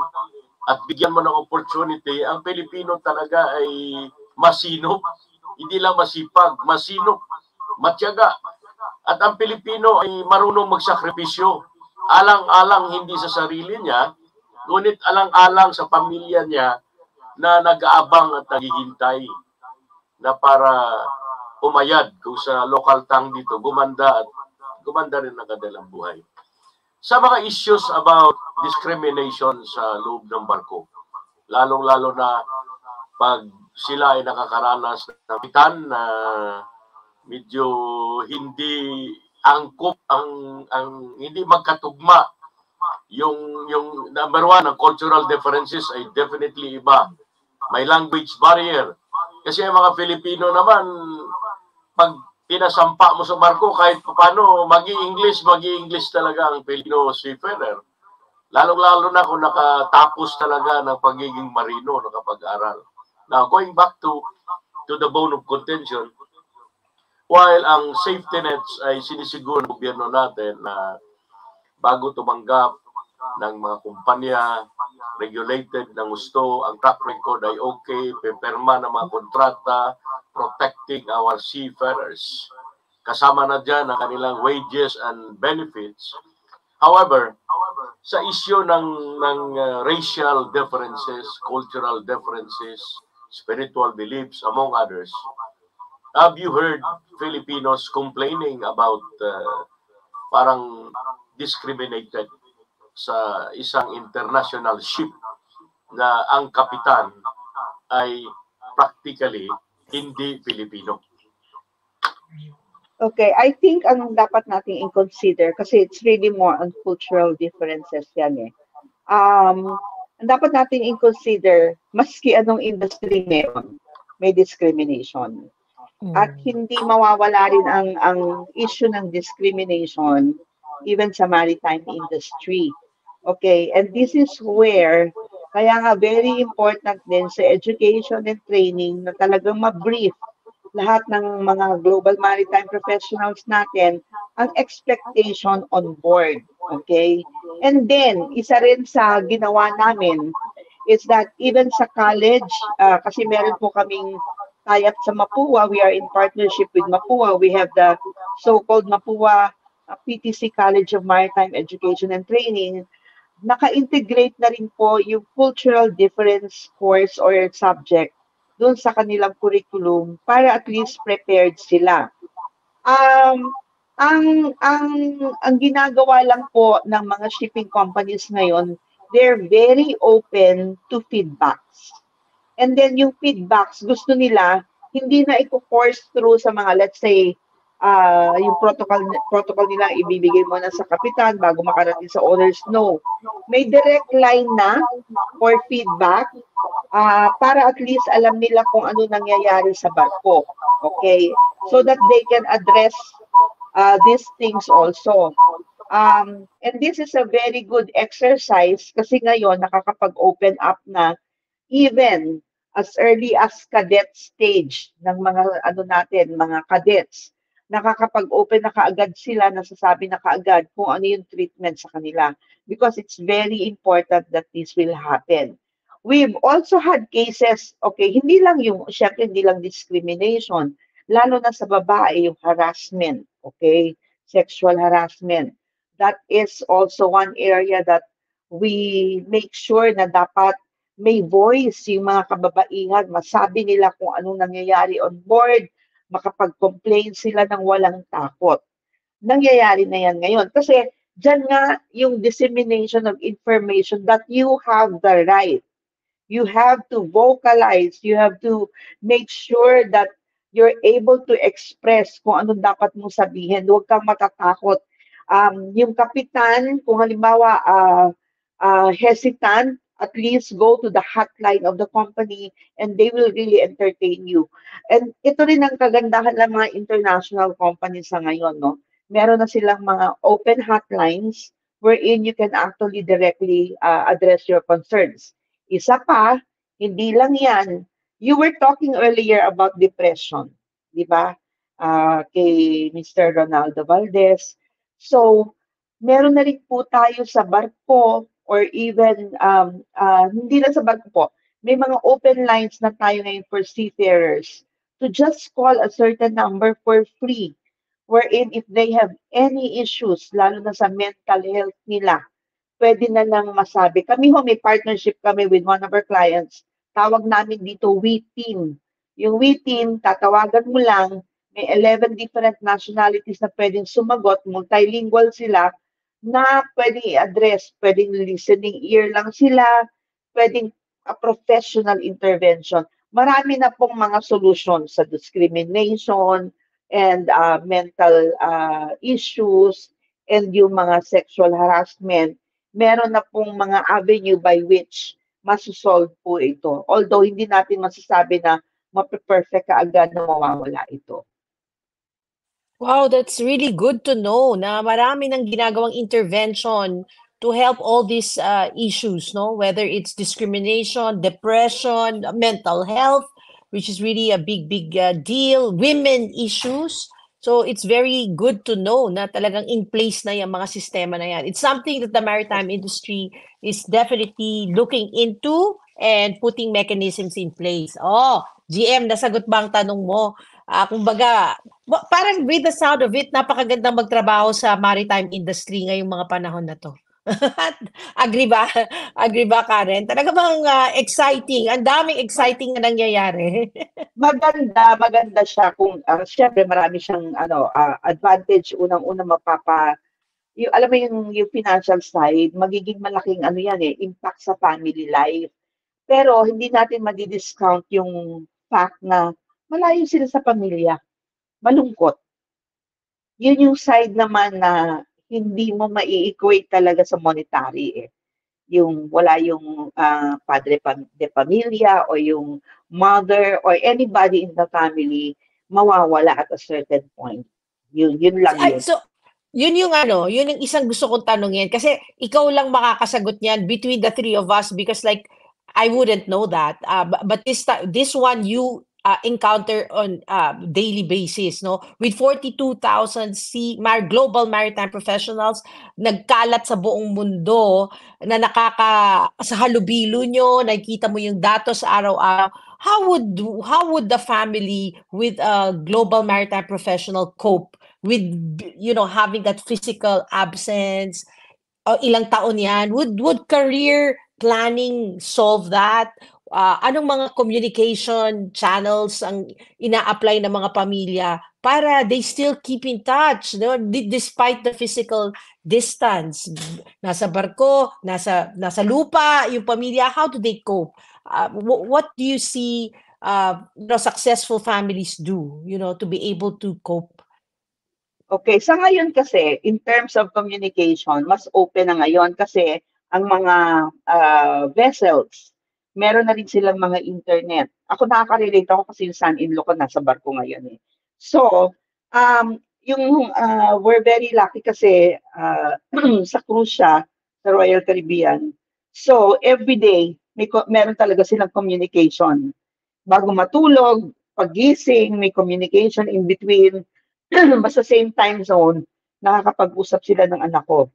at bigyan mo ng opportunity, ang Pilipino talaga ay masinop. Hindi lang masipag, masinop, matyaga. At ang Pilipino ay marunong magsakripisyo. Alang-alang hindi sa sarili niya, ngunit alang-alang sa pamilya niya na nag-aabang at naghihintay na para umayad kung sa local tongue dito, gumanda rin ang kanilang buhay. Sa mga issues about discrimination sa loob ng barko, lalong-lalo na pag sila ay nakakaranas ng kapitan na medyo hindi angkop ang hindi magkatugma. Yung number one, ang cultural differences ay definitely iba. May language barrier. Kasi ang mga Filipino naman, pag pinasampa mo sa barko, kahit paano, mag-i-English talaga ang Filipino seafarer. Lalong-lalo na kung nakatapos talaga ng pagiging marino, nakapag-aral. Now, going back to the bone of contention, while ang safety nets ay sinisiguro ng gobyerno natin na bago tumanggap ng mga kumpanya, regulated ng gusto, ang track record ay okay, peperma ng mga kontrata, protecting our seafarers. Kasama na dyan ang kanilang wages and benefits. However, sa issue ng racial differences, cultural differences, spiritual beliefs, among others, have you heard Filipinos complaining about parang discriminated sa isang international ship na ang kapitan ay practically hindi Filipino? Okay, I think ang dapat nating i-consider, kasi it's really more on cultural differences yan eh. Ang dapat nating i-consider, maski anong industry meron, may discrimination. At hindi mawawala rin ang issue ng discrimination even sa maritime industry. Okay, and this is where, kaya nga very important din sa education and training na talagang ma-brief lahat ng mga global maritime professionals natin ang expectation on board. Okay? And then, isa rin sa ginawa namin is that even sa college, kasi meron po kaming tie-up sa Mapua, we are in partnership with Mapua. We have the so-called Mapua PTC College of Maritime Education and Training. Naka-integrate na rin po yung cultural difference course or subject doon sa kanilang curriculum para at least prepared sila. Ang ginagawa lang po ng mga shipping companies ngayon, they're very open to feedbacks. And then yung feedbacks, gusto nila, hindi na i-force through sa mga, let's say, yung protocol nila ibibigay mo na sa kapitan bago makarating sa owners. No. May direct line na for feedback para at least alam nila kung ano nangyayari sa barko. Okay? So that they can address these things also. And this is a very good exercise kasi ngayon nakakapag-open up na even as early as cadet stage ng mga mga cadets. Nakakapag-open na kaagad sila, nasasabi na kaagad kung ano yung treatment sa kanila because it's very important that this will happen. We've also had cases, okay, syempre hindi lang discrimination, lalo na sa babae, yung harassment, okay, sexual harassment. That is also one area that we make sure na dapat may voice yung mga kababaihan, masabi nila kung anong nangyayari on board, makapag-complain sila ng walang takot. Nangyayari na yan ngayon. Kasi dyan nga yung dissemination of information that you have the right. You have to vocalize. You have to make sure that you're able to express kung anong dapat mong sabihin. Huwag kang matatakot. Yung kapitan, kung halimbawa hesitant, at least go to the hotline of the company and they will really entertain you. And ito rin ang kagandahan ng mga international companies sa ngayon, no? Meron na silang mga open hotlines wherein you can actually directly address your concerns. Isa pa, hindi lang yan. You were talking earlier about depression, di ba? Kay Mr. Ronaldo Valdez. So, meron na rin po tayo sa barko or even, hindi lang sa barko po, may mga open lines na tayo ngayon for seafarers to just call a certain number for free, wherein if they have any issues, lalo na sa mental health nila, pwede na lang masabi. Kami may partnership kami with one of our clients, tawag namin dito We Team. Yung We Team, tatawagan mo lang, may 11 different nationalities na pwedeng sumagot, multilingual sila, na pwedeng i-address, pwedeng listening ear lang sila, pwedeng a professional intervention. marami na pong mga solutions sa discrimination and mental issues and yung mga sexual harassment. Meron na pong mga avenue by which masosolve po ito. Although hindi natin masasabi na mape-perfect kaagad na mawawala ito. Wow, that's really good to know na marami ng ginagawang intervention to help all these issues, no? Whether it's discrimination, depression, mental health, which is really a big deal, women issues. So it's very good to know na talagang in place na yung mga sistema na yan. It's something that the maritime industry is definitely looking into and putting mechanisms in place. Oh, GM, nasagot ba ang tanong mo? Kumbaga, parang with the sound of it, napakagandang magtrabaho sa maritime industry ngayong mga panahon na to. Agree ba? Agree ba, Karen? Talaga bang exciting? Ang daming exciting na nangyayari. Maganda siya kung syempre marami siyang advantage. Unang-una yung, alam mo yung financial side, magiging malaking yan impact sa family life. Pero hindi natin madi-discount yung fact na malayo sila sa pamilya. Malungkot. Yun yung side naman na hindi mo mai-equate talaga sa monetary eh. Yung wala yung padre de pamilya o yung mother or anybody in the family mawawala at a certain point. Yun lang yun. So, yun yung isang gusto kong tanungin kasi ikaw lang makakasagot niyan between the three of us because like I wouldn't know that. But this one you encounter on daily basis, no? With 42,000 global maritime professionals nagkalat sa buong mundo na sa halubilo nyo, nakikita mo yung datos araw-araw. How would the family with a global maritime professional cope with having that physical absence? Ilang taon yan? Would career planning solve that? Anong mga communication channels ang ina-apply ng mga pamilya para they still keep in touch, no? Despite the physical distance? Nasa barko, nasa lupa, yung pamilya, how do they cope? What do you see successful families do, to be able to cope? Okay, sa ngayon kasi, in terms of communication, mas open na ngayon kasi ang mga vessels, meron na rin silang mga internet. Ako nakaka-relate ako kasi yung son-in-law ko nasa barko ngayon eh. So, we're very lucky kasi sa cruise siya, sa Royal Caribbean. So, every day, meron talaga silang communication. Bago matulog, pagising, may communication in between. Basta same time zone, nakakapag-usap sila ng anak ko.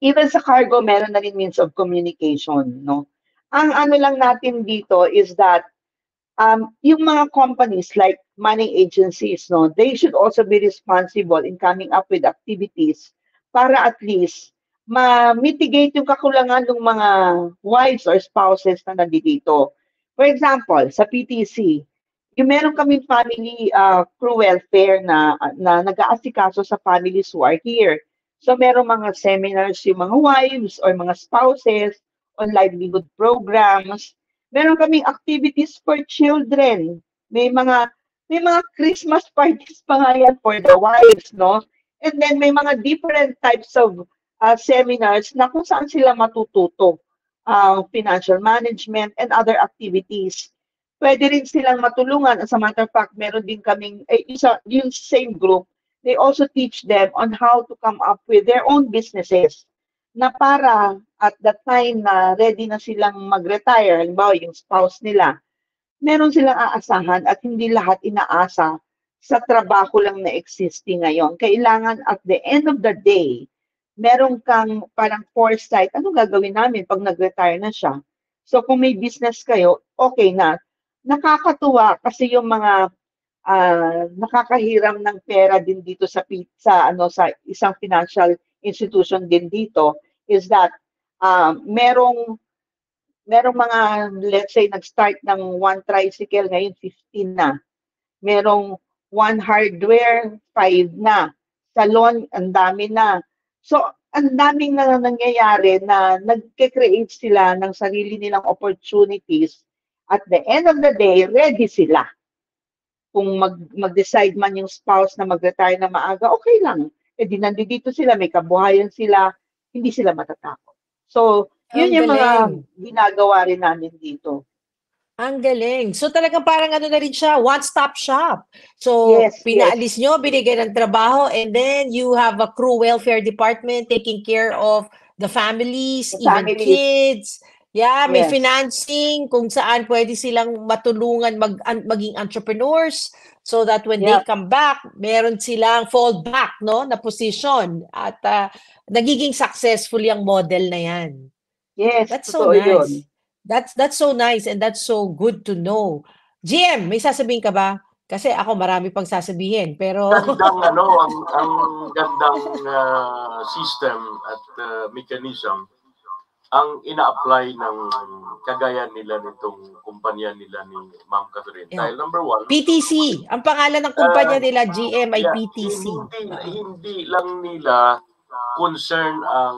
Even sa cargo, meron na rin means of communication, no? Ang lang natin dito is that yung mga companies like money agencies, no, they should also be responsible in coming up with activities para at least ma-mitigate yung kakulangan ng mga wives or spouses na nandito. For example, sa PTC, yung meron kaming family crew welfare na nag-aasikaso sa families who are here. So meron mga seminars yung mga wives or mga spouses on livelihood programs. Meron kaming activities for children. May mga Christmas parties pa nga yan for the wives, no? And then may mga different types of seminars na kung saan sila matututo. Financial management and other activities. Pwede rin silang matulungan. As a matter of fact, meron din kaming, yung same group, they also teach them on how to come up with their own businesses na para at the time na ready na silang mag-retire, halimbawa yung spouse nila, meron silang aasahan at hindi lahat inaasa sa trabaho lang na existing ngayon. Kailangan at the end of the day, meron kang parang foresight, anong gagawin namin pag nag-retire na siya? So kung may business kayo, okay na. Nakakatuwa kasi yung mga nakakahiram ng pera din dito sa isang financial institution din dito is that merong mga, let's say, nag-start ng 1 tricycle, ngayon 15 na. Merong 1 hardware, 5 na. Salon, ang dami na. So, ang daming na nangyayari na nagke-create sila ng sarili nilang opportunities at the end of the day, ready sila. Kung mag-decide man yung spouse na mag-retire na maaga, okay lang. Eh di nandito sila, may kabuhayan sila, hindi sila matatakot. So, yun Ang yung mga galing. ginagawa rin namin dito. Ang galing. So talagang parang ano na rin siya, one-stop shop. So Yes, pinaalis nyo, binigyan ng trabaho, and then you have a crew welfare department taking care of the families, The even families. kids. Yeah, may Yes. financing kung saan pwede silang matulungan maging entrepreneurs so that when they Yeah. come back, meron silang fallback, no, na position at nagiging successful yung model na yan. Yes, That's so totoo nice. yun. That's so nice and that's so good to know. GM, may sasabihin ka ba? Kasi ako marami pang sasabihin, pero Gandang ang gandang system at mechanism ang ina-apply ng kagaya nila nitong kumpanya nila ni Ma'am Catherine. Yeah. Dahil number one, PTC, ang pangalan ng kumpanya nila GM ay PTC. Hindi lang nila concern ang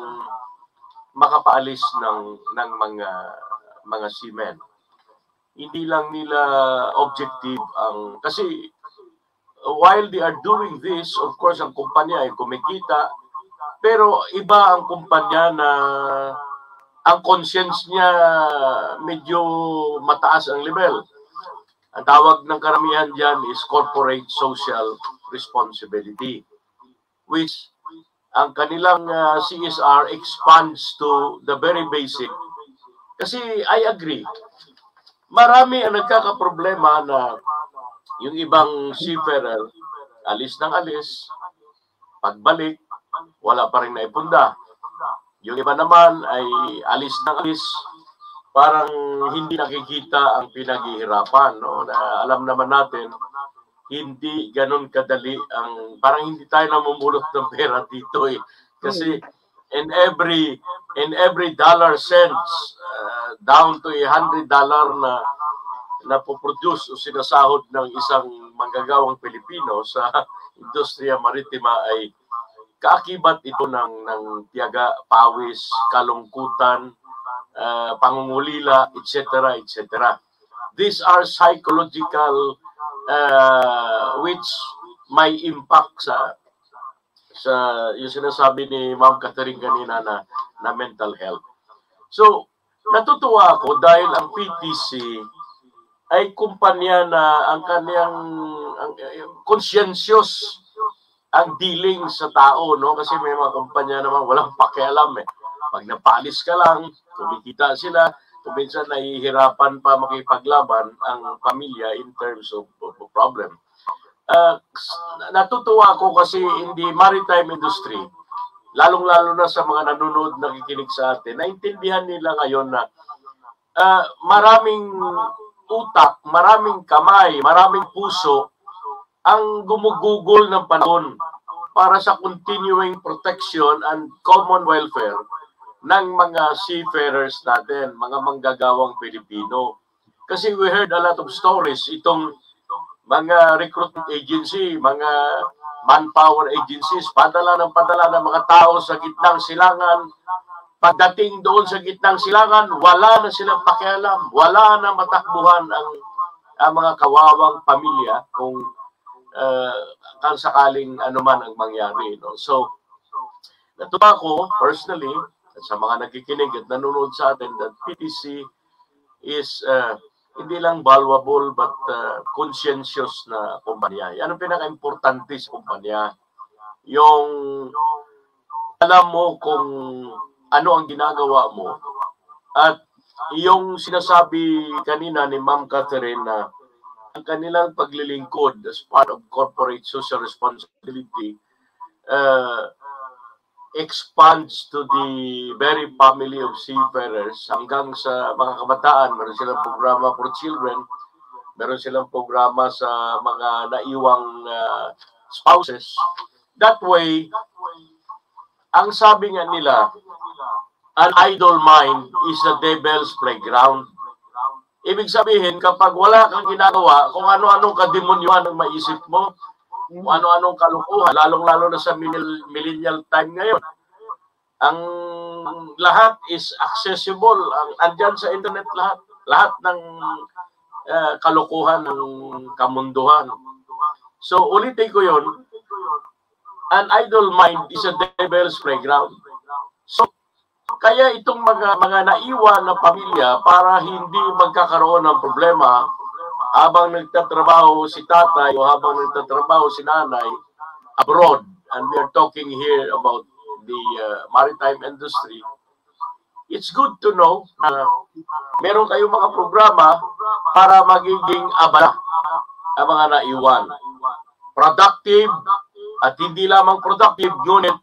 makapaalis ng mga seamen. Hindi lang nila objective ang kasi while they are doing this, of course ang kumpanya ay kumikita, pero iba ang kumpanya na ang conscience niya medyo mataas ang level. Ang tawag ng karamihan dyan is corporate social responsibility, which ang kanilang CSR expands to the very basic. Kasi I agree, marami ang nagkakaproblema na yung ibang seafarer, alis ng alis, pagbalik, wala pa rin naipunda. Yung iba naman ay alis ng alis, parang hindi nakikita ang pinaghihirapan. No? Na alam naman natin, hindi ganun kadali ang, parang hindi tayo namumulot ng pera dito eh. Kasi in every dollar cents, down to $100 na poproduce o sinasahod ng isang manggagawang Pilipino sa industriya maritima ay kaakibat ito ng tiyaga, pawis, kalungkutan, pangungulila, etc., etc. These are psychological which may impact sa yung sinasabi ni Ma'am Catherine kanina na mental health. So, natutuwa ako dahil ang PTC ay kumpanya na ang kanyang conscientious ang dealing sa tao, no? Kasi may mga kumpanya naman walang pakialam eh. Pag napalis ka lang, kumikita sila, minsan nahihirapan pa makipaglaban ang pamilya in terms of problem. Natutuwa ako kasi in the maritime industry, lalong-lalo na sa mga nanonood, nakikinig sa atin, naintindihan nila ngayon na maraming utak, maraming kamay, maraming puso ang gumugugol ng panahon para sa continuing protection and common welfare ng mga seafarers natin, mga manggagawang Pilipino. Kasi we heard a lot of stories, itong mga recruitment agency, mga manpower agencies, padala ng mga tao sa gitnang silangan. Pagdating doon sa gitnang silangan, wala na silang pakialam, wala na matakbuhan ang mga kawawang pamilya kung sakaling anuman ang mangyari. No? So, natuwa ko personally at sa mga nakikinig at nanonood sa atin that PTC is hindi lang valuable but conscientious na kumpanya. Yan ang pinaka-importante sa kumpanya. Yung alam mo kung ano ang ginagawa mo at yung sinasabi kanina ni Ma'am Catherine na ang kanilang paglilingkod as part of corporate social responsibility expands to the very family of seafarers hanggang sa mga kabataan. Meron silang programa for children, meron silang programa sa mga naiwang spouses. That way, ang sabi nga nila, an idle mind is a devil's playground. Ibig sabihin, kapag wala kang ginagawa, kung ano-anong kademonyohan ang maisip mo, kung ano-anong kalukuhan, lalong-lalo na sa millennial time ngayon, ang lahat is accessible. Andyan sa internet lahat. Lahat ng kalokohan ng kamunduhan. So ulitin ko yon, an idle mind is a devil's playground. So kaya itong mga naiwan na pamilya para hindi magkakaroon ng problema habang nagtatrabaho si tatay o habang nagtatrabaho si nanay abroad, and we are talking here about the maritime industry, it's good to know na meron kayong mga programa para magiging abala ang mga naiwan. Productive at hindi lamang productive, ngunit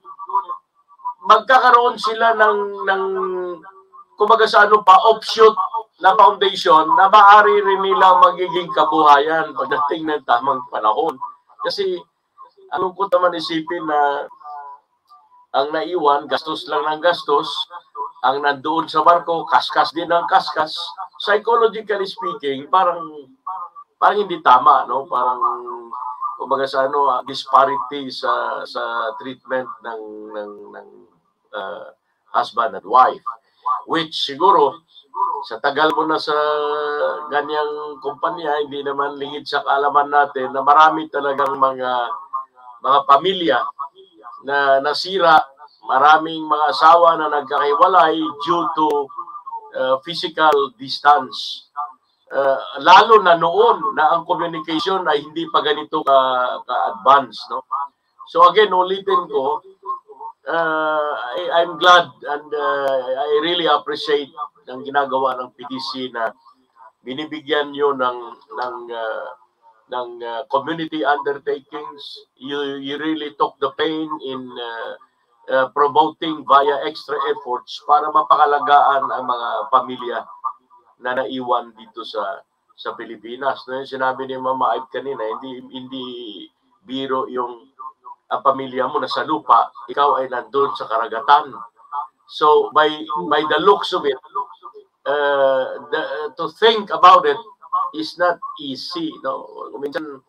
magkakaroon sila ng kumbaga sa ano pa, offshoot na foundation na maaari rin nilang magiging kabuhayan pagdating ng tamang panahon. Kasi anong ko naman isipin na ang naiwan, gastos lang ng gastos, ang nandoon sa barko, kaskas din ng kaskas. Psychologically speaking, parang hindi tama, no? Parang kumbaga sa ano, disparity sa treatment ng husband and wife, which siguro sa tagal mo na sa ganyang kumpanya, hindi naman lingid sa kaalaman natin na marami talagang mga pamilya na nasira, maraming mga asawa na nagkakahiwalay due to physical distance. Lalo na noon na ang communication ay hindi pa ganito ka-advance, no? So again, ulitin ko, I'm glad and I really appreciate ang ginagawa ng PTC na binibigyan nyo ng community undertakings. You really took the pain in promoting via extra efforts para mapakalagaan ang mga pamilya na naiwan dito sa Pilipinas. No, yung sinabi ni Mama Aib kanina, hindi biro yung ang pamilya mo nasa lupa, ikaw ay nandun sa karagatan. So by the looks of it, to think about it is not easy, no? Minsan,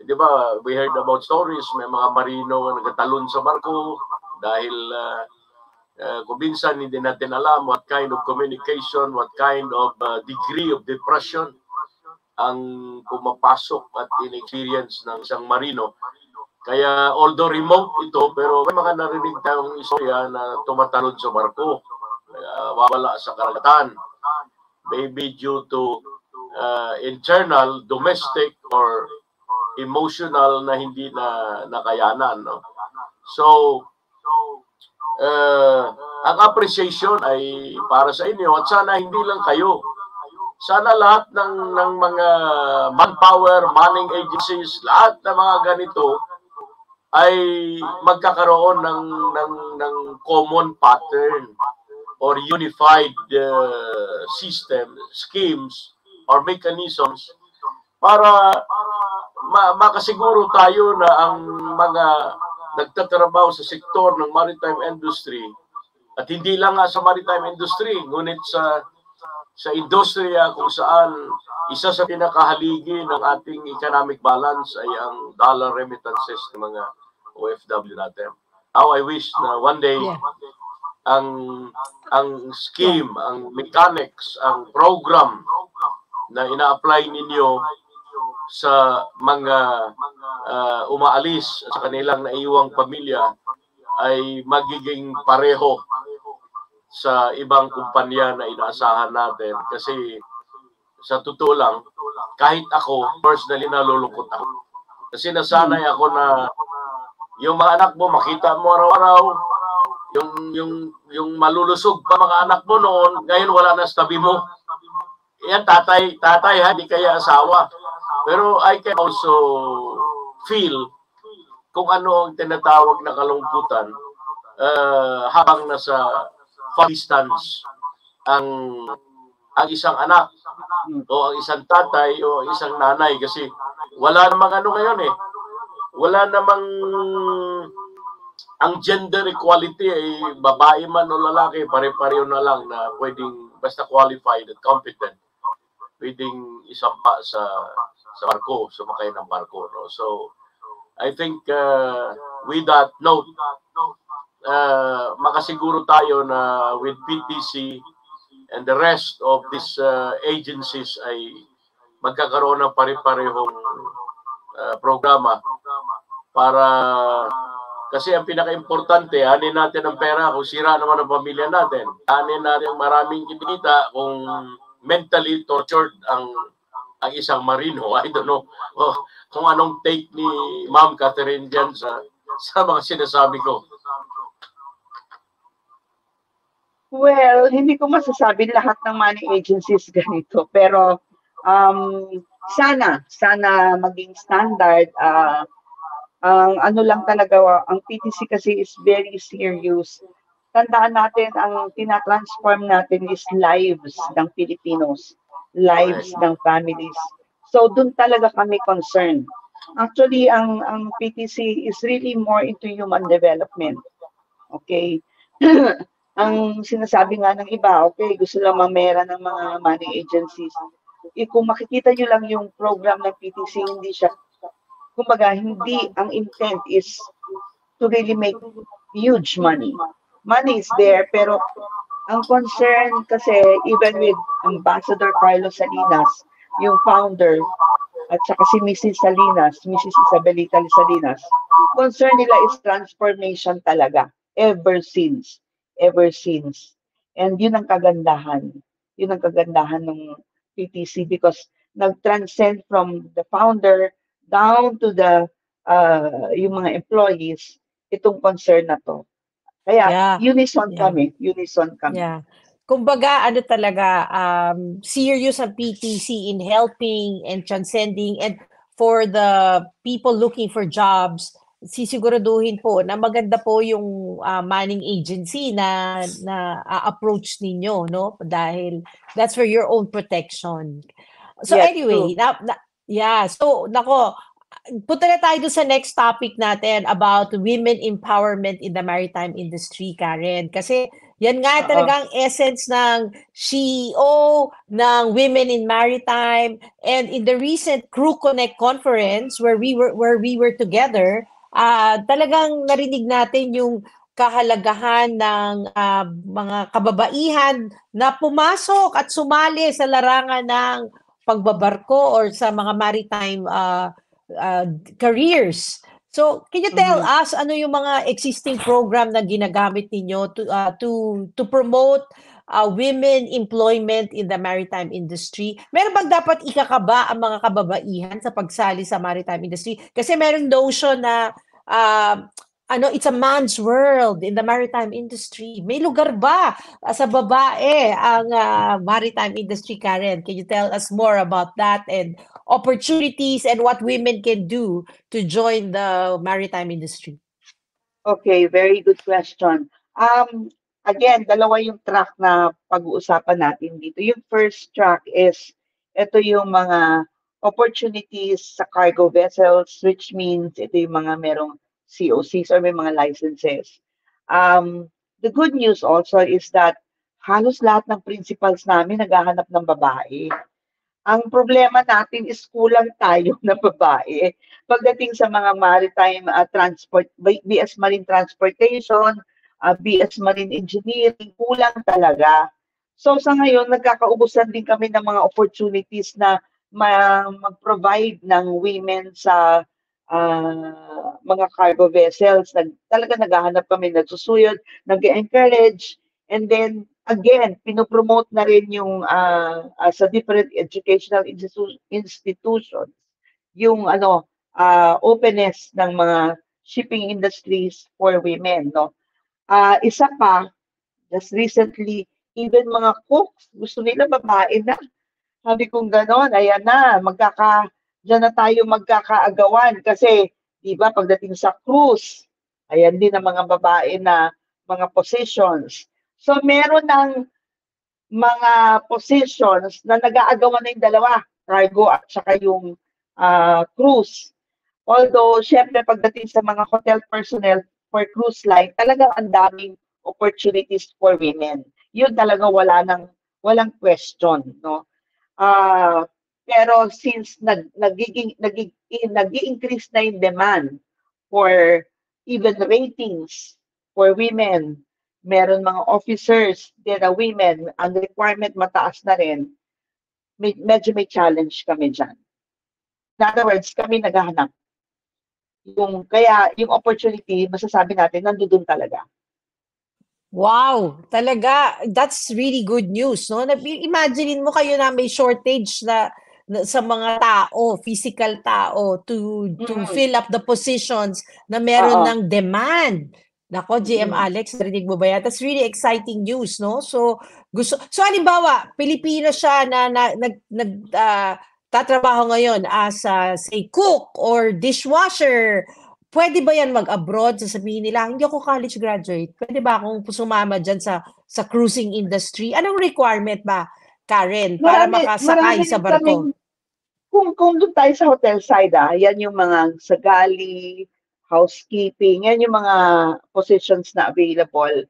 di ba, we heard about stories, may mga marino na nagtalon sa barko dahil kung minsan hindi natin alam what kind of communication, what kind of degree of depression ang pumapasok at in-experience ng isang marino. Kaya although remote ito, pero may mga narinig tayong istorya na tumatalon sa barko, wawala sa karagatan, maybe due to internal, domestic, or emotional na hindi na nakayanan. No? So, ang appreciation ay para sa inyo at sana hindi lang kayo. Sana lahat ng mga manpower, manning agencies, lahat ng mga ganito ay magkakaroon ng common pattern or unified system, schemes, or mechanisms para makasiguro tayo na ang mga nagtatrabaho sa sektor ng maritime industry at hindi lang nga sa maritime industry, ngunit sa industriya kung saan isa sa pinakahaligi ng ating economic balance ay ang dollar remittances ng mga OFW natin. How I wish na one day ang scheme, ang mechanics, ang program na ina-apply ninyo sa mga umaalis sa kanilang naiwang pamilya ay magiging pareho sa ibang kumpanya na inaasahan natin. Kasi sa totoo lang, kahit ako, personally nalulungkot ako. Kasi nasanay ako na yung mga anak mo, makita mo araw-araw, yung malulusog pa mga anak mo noon, ngayon wala na sa tabi mo. Yan, tatay ha, di kaya asawa. Pero I can also feel kung ano ang tinatawag na kalungkutan habang nasa far distance ang isang anak o ang isang tatay o ang isang nanay, kasi wala namang ano ngayon eh. Wala namang ang gender equality ay babae man o lalaki, pare-pareho na lang na pwedeng basta qualified at competent, pwedeng isampa sa barko, sumakay ng barko. No? So, I think with that note, makasiguro tayo na with PTC and the rest of these agencies ay magkakaroon ng pare-parehong programa para kasi ang pinaka-importante, hanin natin ang pera kung sira naman ang pamilya natin. Hanin natin maraming kinikita kung mentally tortured ang isang marino. I don't know kung anong take ni Ma'am Catherine dyan sa mga sinasabi ko. Well, hindi ko masasabi lahat ng money agencies ganito. Pero sana maging standard. Ang ano lang talaga, ang PTC kasi is very serious. Tandaan natin, ang tinatransform natin is lives ng Filipinos, lives ng families. So, dun talaga kami concerned. Actually, ang PTC is really more into human development. Okay? Ang sinasabi nga ng iba, okay, gusto lang mamera ng mga money agencies. Kung makikita nyo lang yung program ng PTC, hindi siya kumbaga, hindi ang intent is to really make huge money. Money is there, pero ang concern kasi, even with Ambassador Carlos Salinas, yung founder, at saka si Mrs. Salinas, Mrs. Isabelita Salinas, concern nila is transformation talaga, ever since. And yun ang kagandahan. Yun ang kagandahan ng PTC because nag-transcend from the founder down to the yung mga employees itong concern na to. Kaya unison kami. Yeah. Kumbaga ano talaga serious ang PTC in helping and transcending, and for the people looking for jobs, sisiguraduhin po na maganda po yung manning agency na approach ninyo, no? Dahil that's for your own protection. So yes, anyway, so nako, punta na tayo sa next topic natin about women empowerment in the maritime industry, Karen. Kasi yan nga talagang essence ng CEO ng Women in Maritime, and in the recent Crew Connect conference where we were together, talagang narinig natin yung kahalagahan ng mga kababaihan na pumasok at sumali sa larangan ng pagbabarko or sa mga maritime careers. So, can you tell us ano yung mga existing program na ginagamit ninyo to promote women employment in the maritime industry? Meron bang dapat ikakaba ang mga kababaihan sa pagsali sa maritime industry? Kasi meron notion na it's a man's world in the maritime industry. May lugar ba sa babae ang maritime industry, Karen? Can you tell us more about that and opportunities and what women can do to join the maritime industry? Okay, very good question. Again, dalawa yung track na pag-uusapan natin dito. Yung first track is, ito yung mga opportunities sa cargo vessels, which means ito yung mga merong COCs or may mga licenses. The good news also is that halos lahat ng principals namin naghahanap ng babae. Ang problema natin is kulang tayo na babae. Pagdating sa mga maritime transport, BS Marine Transportation, BS Marine Engineering, kulang talaga. So sa ngayon, nagkakaubusan din kami ng mga opportunities na mag-provide ng women sa mga cargo vessels. Talaga naghahanap kami, nagsusuyod, nag-encourage, and then again, pinopromote na rin yung sa different educational institutions yung openness ng mga shipping industries for women, no? Isa pa, just recently, even mga cooks, gusto nila babae na. Sabi kong ganon, ayan na, diyan na tayo magkakaagawan kasi, di ba, pagdating sa cruise, ayan din ang mga babae na mga positions. So, meron ng mga positions na nag-aagawan na yung dalawa, cargo at saka yung cruise. Although, syempre, pagdating sa mga hotel personnel for cruise line, talagang ang daming opportunities for women. Yun talaga walang question, no? Pero since nag-i-increase na yung demand for even ratings for women, meron mga officers, there are women, ang requirement mataas na rin, medyo may challenge kami dyan. In other words, kami naghahanap. Kaya yung opportunity, masasabi natin, nandoon talaga. Wow, talaga, that's really good news, no? Imaginein mo kayo na may shortage sa mga tao, physical tao to fill up the positions na meron Oo. ng demand. Nako, GM Mm. Alex, narinig mo ba yan? That's really exciting news, no? So halimbawa, Pilipino siya na tatrabaho ngayon as say cook or dishwasher. Pwede ba yan mag-abroad? Sasabihin nila, hindi ako college graduate. Pwede ba akong sumama dyan sa cruising industry? Anong requirement ba, Karen, para makasakay Marami sa rin kaming, barko? kung doon tayo sa hotel side, yan yung mga sagali, housekeeping, yan yung mga positions na available.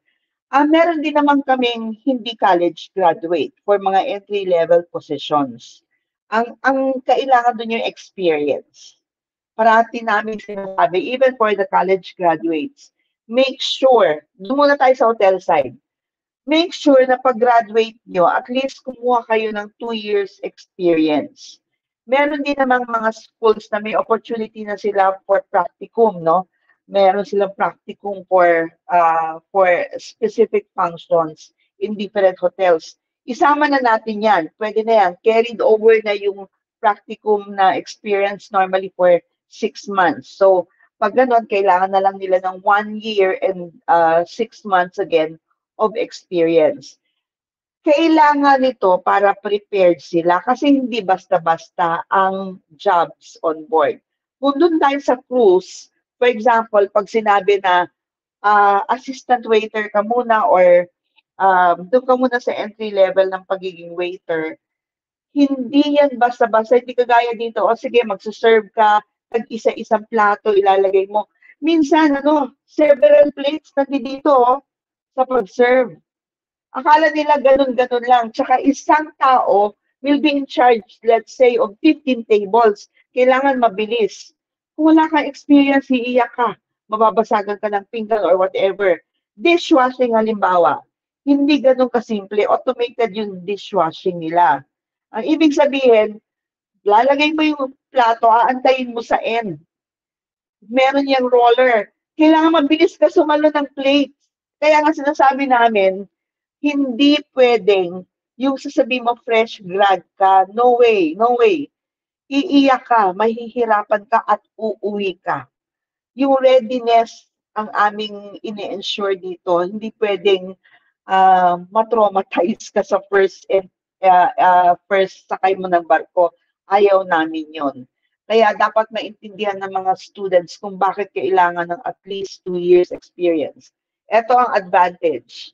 Meron din naman kaming hindi college graduate for mga entry-level positions. Ang kailangan doon yung experience. Parati namin sinasabi, even for the college graduates, make sure, doon muna tayo sa hotel side, make sure na pag-graduate nyo, at least kumuha kayo ng 2 years experience. Meron din namang mga schools na may opportunity na sila for practicum, no? Meron silang practicum for specific functions in different hotels. Isama na natin yan. Pwede na yan. Carried over na yung practicum na experience normally for 6 months. So, pag ganun, kailangan na lang nila ng 1 year and 6 months again of experience. Kailangan nito para prepared sila kasi hindi basta-basta ang jobs on board. Kung doon tayo sa cruise, for example, pag sinabi na assistant waiter ka muna or doon ka muna sa entry level ng pagiging waiter, hindi yan basta-basta. Hindi kagaya dito, o sige, magsaserve ka, tag-isa-isang plato ilalagay mo. Minsan, several plates na dito sa pag-serve. Akala nila ganun-ganun lang. Tsaka isang tao will be in charge, let's say, of 15 tables. Kailangan mabilis. Kung wala kang experience, iiyak ka. Mababasagan ka ng pinggan or whatever. Dishwashing halimbawa, hindi ganun kasimple. Automated yung dishwashing nila. Ang ibig sabihin, lalagay mo yung plato, aantayin mo sa end. Meron yung roller. Kailangan mabilis ka sumalo ng plates. Kaya nga sinasabi namin, hindi pwedeng yung sasabihin mo fresh grad ka. No way, no way. Iiyak ka, mahihirapan ka at uuwi ka. Yung readiness ang aming ini-ensure dito. Hindi pwedeng matraumatize ka sa first sakay mo ng barko. Ayaw namin yon. Kaya dapat maintindihan ng mga students kung bakit kailangan ng at least 2 years experience. Ito ang advantage.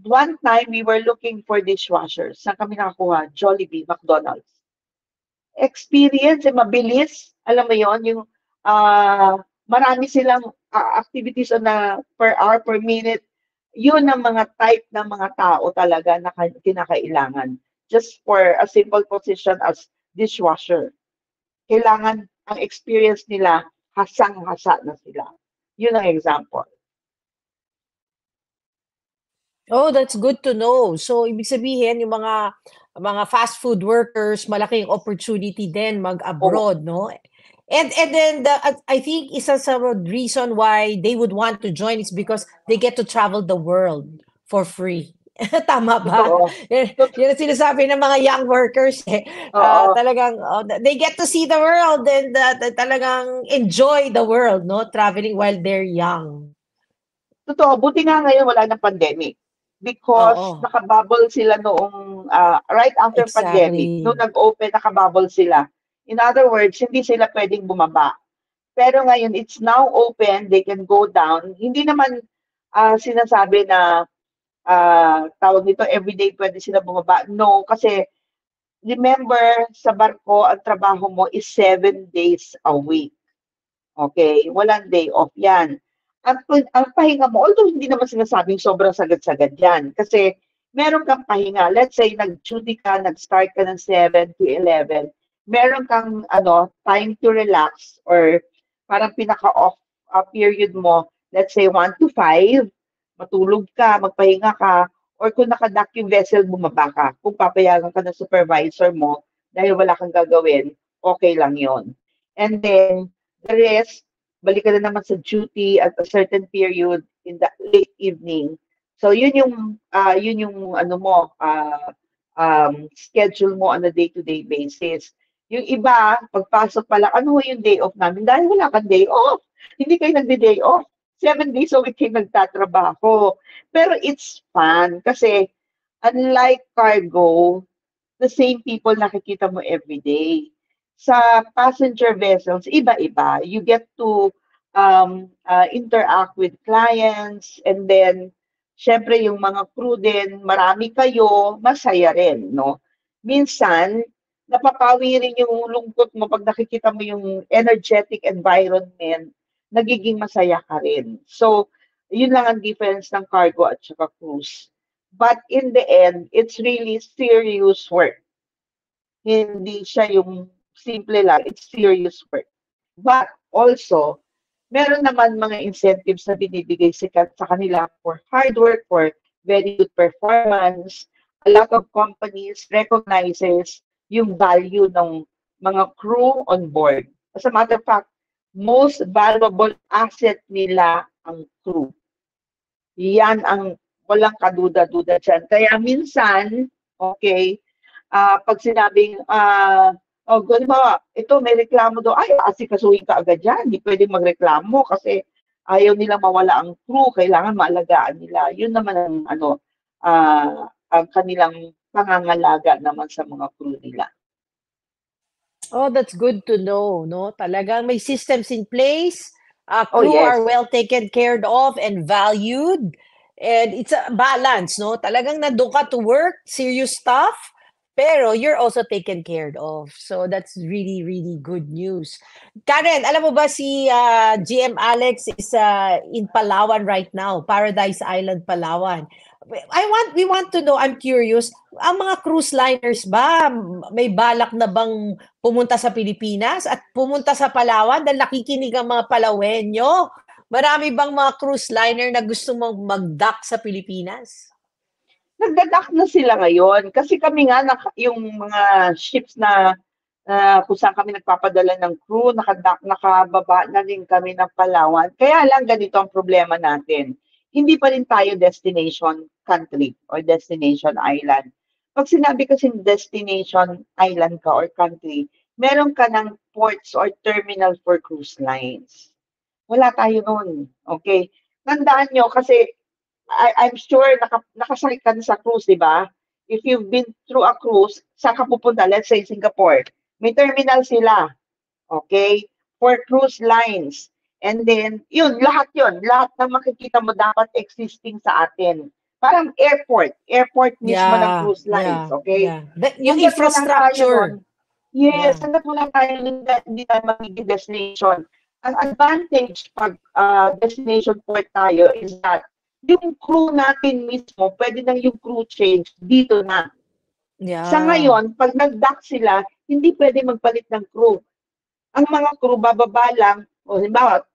One time, we were looking for dishwashers. Saan kami nakakuha? Jollibee, McDonald's. Experience, mabilis. Alam mo yon, yung marami silang activities na per hour, per minute. Yun ang mga type ng mga tao talaga na kinakailangan. Just for a simple position as dishwasher. Kailangan ang experience nila, hasang-hasa na sila. Yun ang example. Oh, that's good to know. So, ibig sabihin, yung mga fast food workers, malaking opportunity din mag-abroad, no? And then I think isa sa reason why they would want to join is because they get to travel the world for free. Tama ba? Totoo. Yun ang sinasabi ng mga young workers. Oo. Talagang they get to see the world and talagang enjoy the world, no? Traveling while they're young. Totoo, buti nga ngayon wala ng pandemic. Because Oo. nakabubble sila noong right after pandemic. Exactly. Noong nag-open, nakabubble sila. In other words, hindi sila pwedeng bumaba. Pero ngayon, it's now open, they can go down. Hindi naman sinasabi na tawag nito, everyday pwede sila bumaba. No, kasi remember, sa barko, ang trabaho mo is 7 days a week. Okay? Walang day off yan. Ang pahinga mo, although hindi naman sinasabing sobrang sagad-sagad yan. Kasi meron kang pahinga. Let's say, nag-duty ka, nag-start ka ng 7 to 11. Meron kang time to relax or parang pinaka-off period mo, let's say 1 to 5, matulog ka, magpahinga ka, or kung nakadock yung vessel, bumaba ka. Kung papayagan ka ng supervisor mo dahil wala kang gagawin, okay lang yon. And then, the rest, balik ka na naman sa duty at a certain period in the late evening. So, yun yung ano mo, schedule mo on a day-to-day basis. Yung iba, pagpasok pala, ano yung day off namin? Dahil wala kang day off. Hindi kayo nagde-day off. 7 days a week kayo nagtatrabaho. Pero it's fun kasi unlike cargo, the same people nakikita mo every day. Sa passenger vessels, iba-iba. You get to interact with clients, and then syempre yung mga crew din, marami kayo, masaya rin, no? Minsan, napapawi rin yung lungkot mo pag nakikita mo yung energetic environment, nagiging masaya ka rin. So, yun lang ang difference ng cargo at saka cruise. But in the end, it's really serious work. Hindi siya yung simple lang, it's serious work. But also, meron naman mga incentives na binibigay sa kanila for hard work, for very good performance. A lot of companies recognizes yung value ng mga crew on board. As a matter of fact, most valuable asset nila ang crew. Yan ang walang kaduda-duda dyan. Kaya minsan, okay, pag sinabing, ito may reklamo daw, ay, asikasuhin ka agad dyan. Hindi pwedeng magreklamo kasi ayaw nilang mawala ang crew, kailangan maalagaan nila. Yun naman ang, ang kanilang pangangalaga naman sa mga crew nila. Oh, that's good to know, no? Talagang may systems in place. Crew yes. are well taken care of and valued. And it's a balance, no? Talagang nandun ka to work, serious stuff, pero you're also taken care of. So that's really, really good news. Karen, alam mo ba si GM Alex is in Palawan right now, Paradise Island, Palawan. We want to know, I'm curious, ang mga cruise liners ba, may balak na bang pumunta sa Pilipinas at pumunta sa Palawan dahil nakikinig ang mga Palawenyo? Marami bang mga cruise liner na gusto mong mag-dock sa Pilipinas? Nagdadak na sila ngayon kasi kami nga yung mga ships na kung saan kami nagpapadala ng crew, nakababa na rin kami ng Palawan. Kaya lang ganito ang problema natin. Hindi pa rin tayo destination country or destination island. Pag sinabi kasi destination island ka or country, meron ka ng ports or terminal for cruise lines. Wala tayo noon. Okay? Tandaan nyo kasi I'm sure nakasakay ka sa cruise, di ba? If you've been through a cruise, saan ka pupunta? Let's say Singapore. May terminal sila. Okay? For cruise lines. And then, lahat ng makikita mo dapat existing sa atin. Parang airport mismo ng cruise lines, okay? Yeah. Yung infrastructure. Yes, hanggat wala tayo, hindi tayo magiging destination. Ang advantage pag destination port tayo is that yung crew natin mismo, pwede nang yung crew change dito na. Yeah. Sa ngayon, pag nag-dock sila, hindi pwede magpalit ng crew. Ang mga crew bababa lang, o halimbawa,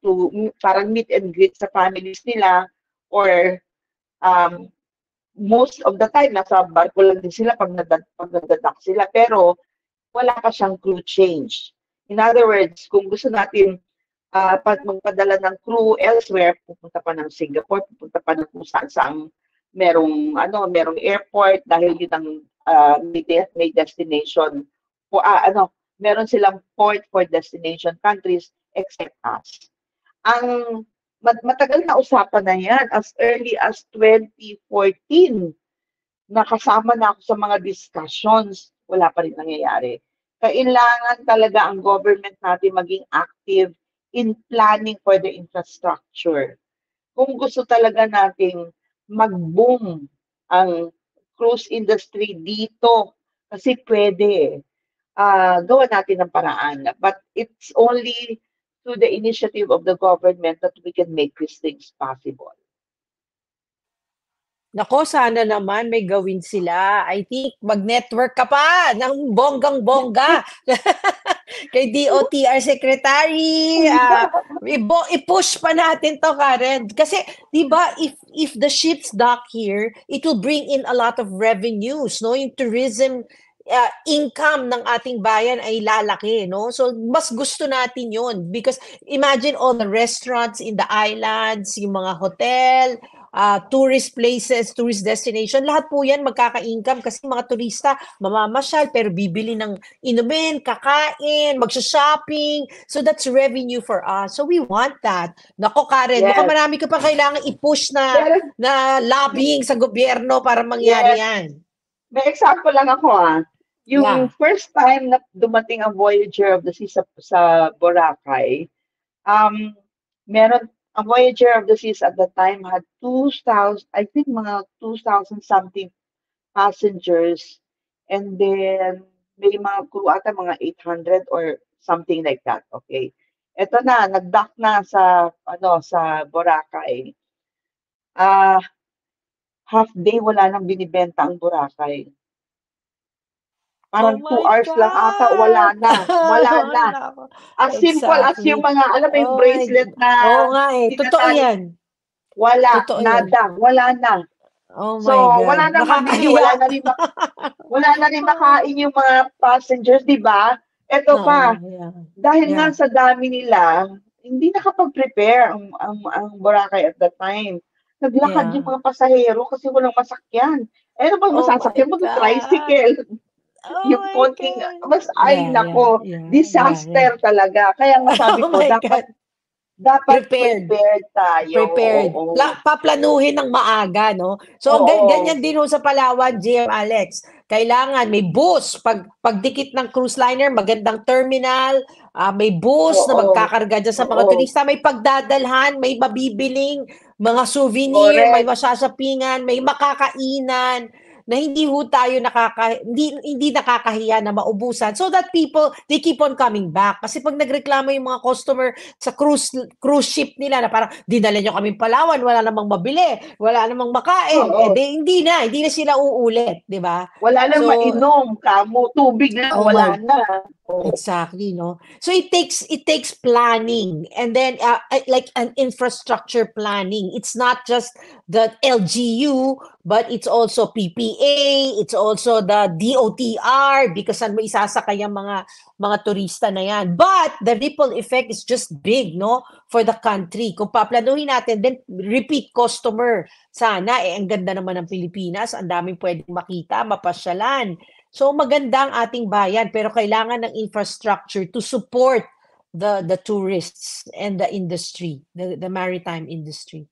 parang meet and greet sa families nila, or most of the time, nasa barko lang din sila pag nag-dock sila, pero wala pa siyang crew change. In other words, kung gusto natin magpadala ng crew elsewhere, pupunta pa ng Singapore, pupunta pa ng kung saan merong airport dahil yun ang may destination meron silang port for destination countries except us. Ang matagal na usapan na yan, as early as 2014, nakasama na ako sa mga discussions, wala pa rin nangyayari. Kailangan talaga ang government natin maging active in planning for the infrastructure. Kung gusto talaga nating mag-boom ang cruise industry dito, kasi pwede, gawa natin ng paraan. But it's only through the initiative of the government that we can make these things possible. Nako, sana naman may gawin sila. I think mag-network ka pa ng bonggang-bongga. kay DOTR Secretary. I-push pa natin to, Karen. Kasi, di ba, if the ships dock here, it will bring in a lot of revenues, no? Yung tourism income ng ating bayan ay lalaki, no? So, mas gusto natin yun because imagine all the restaurants in the islands, yung mga hotel, tourist places, tourist destination, lahat po yan magkaka-income kasi mga turista mamamasyal pero bibili ng inumin, kakain, magsha-shopping. So that's revenue for us. So we want that. Nako, Karen, Yes. mukhang marami ka pa kailangan i-push na lobbying sa gobyerno para mangyari yan. May example lang ako Yung Yeah. first time na dumating ang Voyager of the Seas sa Boracay, meron ang Voyager of the Seas at the time had 2,000, I think mga 2,000 something passengers, and then may mga crew ata mga 800 or something like that. Okay. Ito na, nag-dock na sa sa Boracay. Half day wala nang binibenta ang Boracay. Parang 2 hours lang ata, wala na. Wala na. As simple as yung mga, alam mo yung bracelet na Oo nga eh. Totoo tinatali. yan. Wala, Totoo nada, wala na. Oh my So, God. wala na mabili, Nakakahiya. wala na rin makain yung mga passengers, di ba? Ito pa, yeah. dahil Yeah. nga sa dami nila, hindi nakapag-prepare ang Boracay at that time. Naglakad Yeah. yung mga pasahero kasi walang masakyan. Eh, ano bang Oh masasakyan? my Mag-tricycle. Oh Yung my konting, God. ay nako, disaster talaga. Kaya nga sabi Oh ko, my dapat Prepared. prepared tayo. Prepared. Oo. Paplanuhin ng maaga, no? So, Oo. ganyan din ho sa Palawan, GM Alex. Kailangan may bus. Pagdikit ng cruise liner, magandang terminal, may bus na Oo. magkakarga dyan sa mga Oo. turista, may pagdadalhan, may mabibiling, mga souvenir, Correct. may masasapingan, may makakainan na hindi ho tayo hindi nakakahiya na maubusan so that people, they keep on coming back. Kasi pag nagreklamo yung mga customer sa cruise ship nila na parang dinala nyo kaming Palawan, wala namang mabili, wala namang makain, Oo. hindi na sila uulit, di ba? Wala lang So, mainom, kamo, tubig lang, Oh wala my- na. Oo. Exactly, no? So it takes planning and then like an infrastructure planning. It's not just the LGU, but it's also PPA, it's also the DOTR because saan mo isasakay ang mga turista na yan. But the ripple effect is just big, no? For the country. Kung paplanuhin natin, then repeat customer. Sana, ang ganda naman ng Pilipinas, ang daming pwedeng makita, mapasyalan. So maganda ang ating bayan pero kailangan ng infrastructure to support the tourists and the industry, the maritime industry.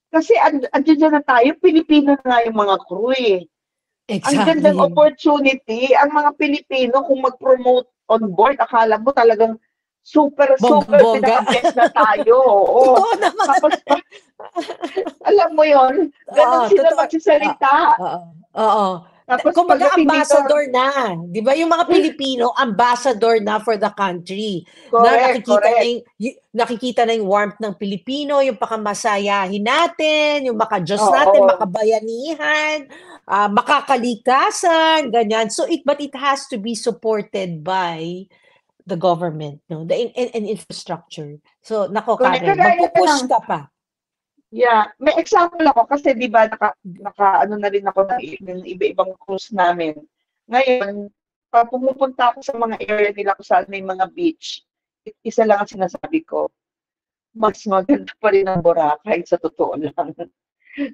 Kasi andyan na tayo, Pilipino na yung mga crew eh. Ang gandang Exactly. opportunity. Ang mga Pilipino, kung mag-promote on board, akala mo talagang super Bongga-bongga. pinaka-best na tayo. Oo. Totoo naman. Tapos, alam mo yon, ganun Oo, sila totoo. magsisalita. Oo. Tapos Kumbaga pagdating dito, ambassador na. 'Di ba yung mga Pilipino ambassador na for the country. correct. Nakikita na yung warmth ng Pilipino, yung pakamasayahin natin, yung maka-Diyos Oo. natin, makabayanihan, makakalikasan, ganyan. So but it has to be supported by the government, no? The infrastructure. So nako Correct. Karen, Kagaya magpupush lang. ka pa. Yeah, may example ako kasi 'di ba ano na rin ako ng iba-ibang cruise namin. Ngayon, pag pumupunta ako sa mga area nila kung saan may mga beach, isa lang ang sinasabi ko, mas maganda pa rin ang Boracay sa totoo lang.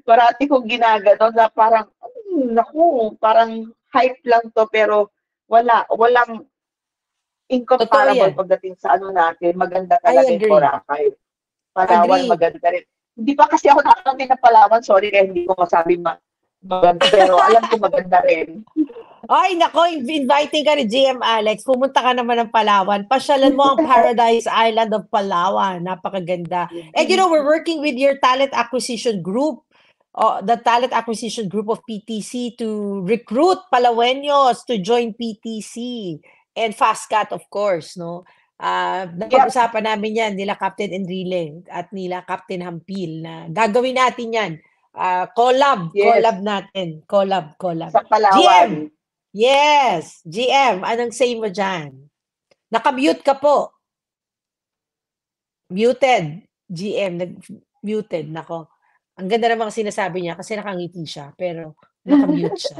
Parati kong ginagano na parang, naku, parang hype lang to pero walang incomparable Totoo yan. pagdating sa ano natin, maganda I talaga yung agree. Boracay. Palawan, Agree. maganda rin. Hindi pa kasi ako nakarating ng Palawan, sorry kaya hindi ko masabi maganda, pero alam ko maganda rin. Ay, nako, inviting ka ni GM Alex. Pumunta ka naman ng Palawan. Pasyalan mo ang Paradise Island of Palawan. Napakaganda. And you know, we're working with your talent acquisition group, the talent acquisition group of PTC to recruit Palaweños to join PTC. And FastCat, of course, no? Napag-usapan namin yan nila Captain Enrile at nila Captain Hampil na gagawin natin yan. Collab natin. Collab. Sa Palawan. GM! Yes! GM, anong say mo dyan? Naka-mute ka po. Muted. GM, nag-muted. Nako. Ang ganda naman sinasabi niya kasi nakangiti siya, pero naka-mute siya.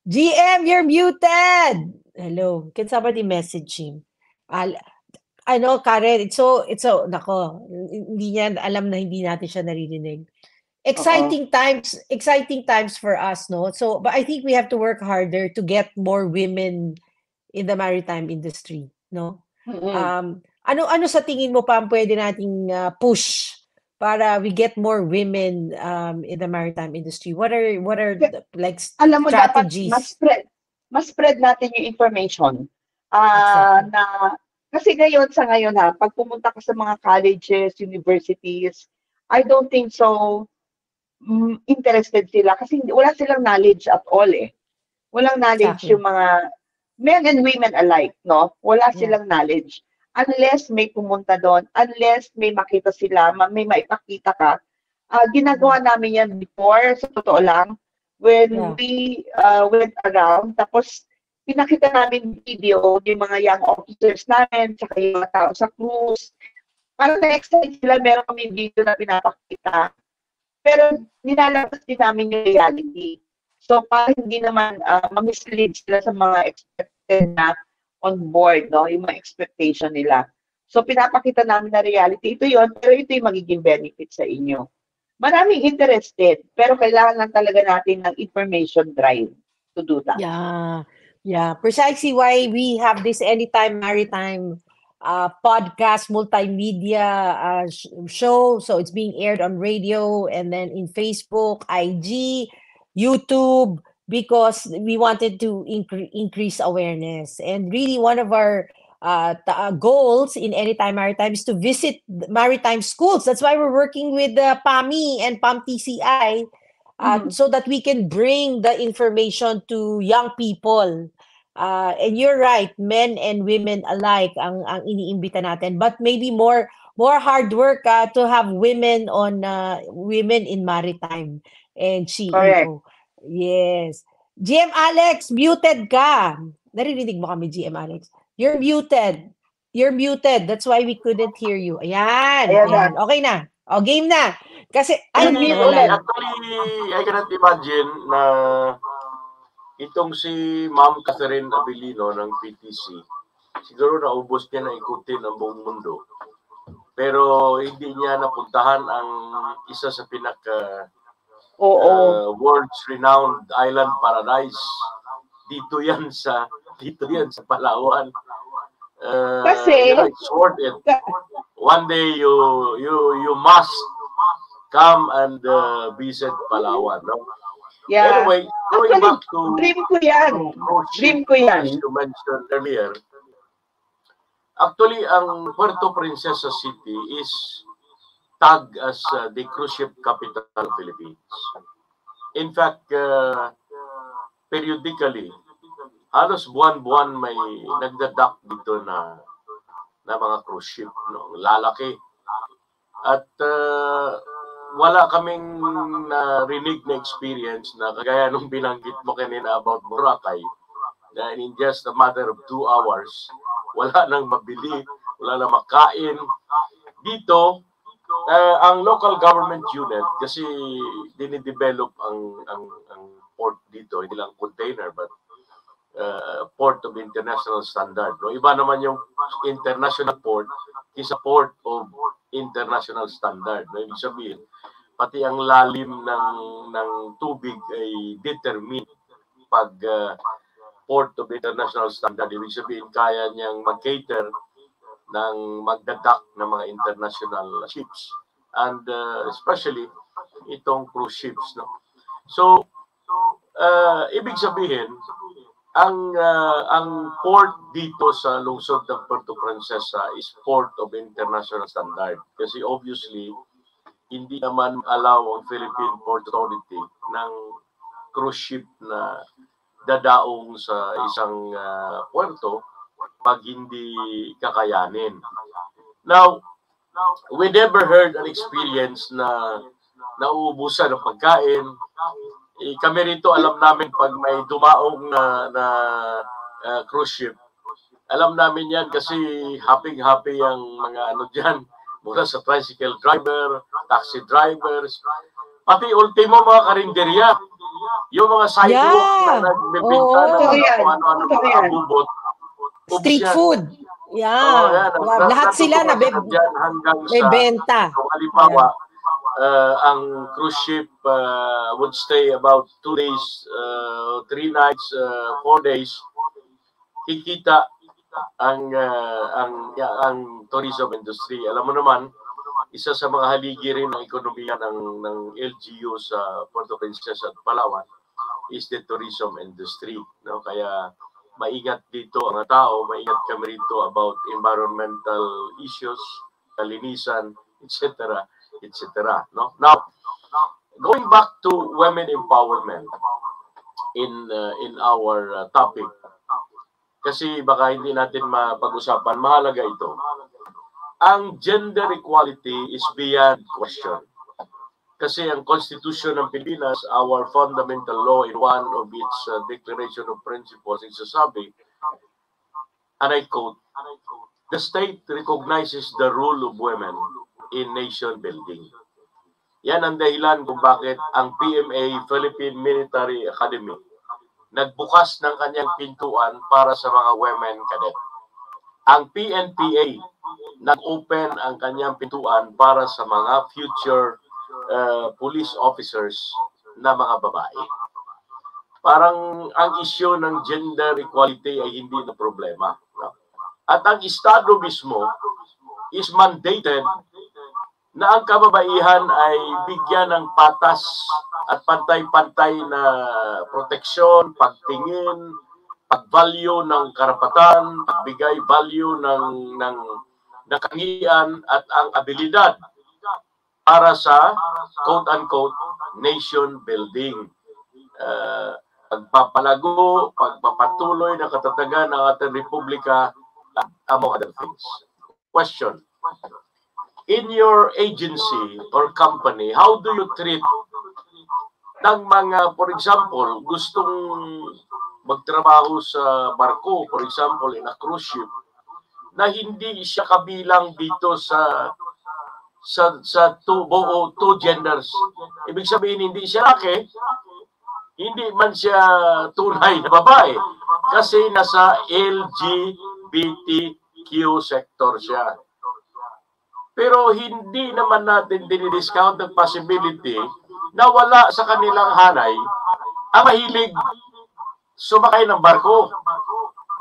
GM, you're muted! Hello. Can somebody message him? Ano, Karen, nako, hindi niya alam na hindi natin siya naririnig. Exciting times for us, no? So, but I think we have to work harder to get more women in the maritime industry, no? Ano sa tingin mo pa ang pwede nating push para we get more women in the maritime industry? What are like Alam mo, dapat strategies? mas spread natin yung information. Exactly. Kasi sa ngayon pag pumunta ka sa mga colleges, universities, I don't think so interested sila kasi wala silang knowledge at all eh. Walang knowledge Exactly. yung mga men and women alike, no? Wala Yeah. silang knowledge. Unless may pumunta doon, unless may makita sila, may maipakita ka. Ginagawa namin yan before, sa totoo lang, when Yeah. we went around, tapos pinakita namin video yung mga young officers namin, saka yung mga tao sa cruise. Parang na-excite sila, meron kami video na pinapakita. Pero nilalabas din namin yung reality. So, para hindi naman ma-mislead sila sa mga expected na on board, no? Yung mga expectation nila. So, pinapakita namin na reality. Ito yon, pero ito yung magiging benefit sa inyo. Maraming interested, pero kailangan lang talaga natin ng information drive to do that. Yeah. Precisely why we have this Anytime Maritime podcast, multimedia show. So it's being aired on radio and then in Facebook, IG, YouTube, because we wanted to increase awareness. And really one of our goals in Anytime Maritime is to visit maritime schools. That's why we're working with PAMI and PAMTCI so that we can bring the information to young people. And you're right, men and women alike ang iniimbita natin. But maybe more hard work to have women in maritime and CEO. Correct. Yes. GM Alex, muted ka. Naririnig mo kami, GM Alex. You're muted. That's why we couldn't hear you. Ayan. Okay na. O, game na. Kasi, Actually, nawala. I cannot imagine na itong si Ma'am Catherine Abilino ng PTC, siguro naubos niya na ikutin ang buong mundo. Pero hindi niya napuntahan ang isa sa world's renowned island paradise. Dito yan sa Palawan. Kasi it's worth it. One day you must come and visit Palawan, no? Yeah. Anyway, going back to dream ko yan. As you mentioned earlier, actually, ang Puerto Princesa City is tagged as the cruise ship capital of the Philippines. In fact, periodically, halos buwan-buwan may nagdadock dito na mga cruise ship, no? Lalaki. At wala kaming narinig na experience na kagaya nung binanggit mo kanina about Boracay, na in just a matter of 2 hours, wala nang mabili, wala nang makain. Dito, ang local government unit, kasi dinidevelop ang port dito, hindi lang container, but port of international standard. No? Iba naman yung international port kaysa port of international standard. No? Ibig sabihin, pati ang lalim ng tubig ay determined pag port of international standard. Ibig sabihin, kaya niyang mag-cater ng magdadak ng mga international ships. And especially, itong cruise ships. No? So, ibig sabihin, ang port dito sa lungsod ng Puerto Princesa is port of international standard. Kasi obviously, hindi naman allow ang Philippine Port Authority ng cruise ship na dadaong sa isang puerto pag hindi kakayanin. Now, we never heard an experience na nauubusan ng pagkain. Kami rito, alam namin pag may dumaong na cruise ship, Alam namin yan kasi happy-happy ang mga ano dyan. Mula sa tricycle driver, taxi drivers, pati ultimo mga karinderya. Yung mga sidewalk na Yeah. nagbibinta Oo. ng Totoo yan. kung ano-ano Totoo mga yan. abubot. Street Yan. food. Oo, Yeah. yan. Lahat sila na dyan hanggang may sa benta. kung halimbawa, ang cruise ship would stay about 2 days, 3 nights, 4 days. Kikita ang tourism industry. Alam mo naman, isa sa mga haligi rin ng ekonomiya ng LGU sa Puerto Princesa at Palawan is the tourism industry. No? Kaya maingat dito ang tao, maingat kami rito about environmental issues, kalinisan, etc. etc. No? Now, going back to women empowerment in our topic, kasi baka hindi natin mapag-usapan, mahalaga ito. Ang gender equality is beyond question. Kasi ang Constitution ng Pilipinas, our fundamental law in one of its Declaration of Principles, nagsasabi, and I quote, "The state recognizes the role of women in nation building." Yan ang dahilan kung bakit ang PMA, Philippine Military Academy, nagbukas ng kanyang pintuan para sa mga women cadet. Ang PNPA, nag-open ang kanyang pintuan para sa mga future police officers na mga babae. Parang ang issue ng gender equality ay hindi na problema. No? At ang Estado mismo is mandated na ang kababaihan ay bigyan ng patas at pantay-pantay na proteksyon, pagtingin, pag-value ng karapatan, pagbigay value ng katangian at ang abilidad para sa quote-unquote nation building. Pagpapalago, pagpapatuloy ng katatagan ng ating republika, among other things. Question. In your agency or company, how do you treat ng mga, for example, gustong magtrabaho sa barko, for example, in a cruise ship, na hindi siya kabilang dito sa two genders. Ibig sabihin, hindi siya laki, hindi man siya tunay na babae, kasi nasa LGBTQ sector siya. Pero hindi naman natin dinidiscount ang possibility na wala sa kanilang hanay ang mahilig sumakay ng barko.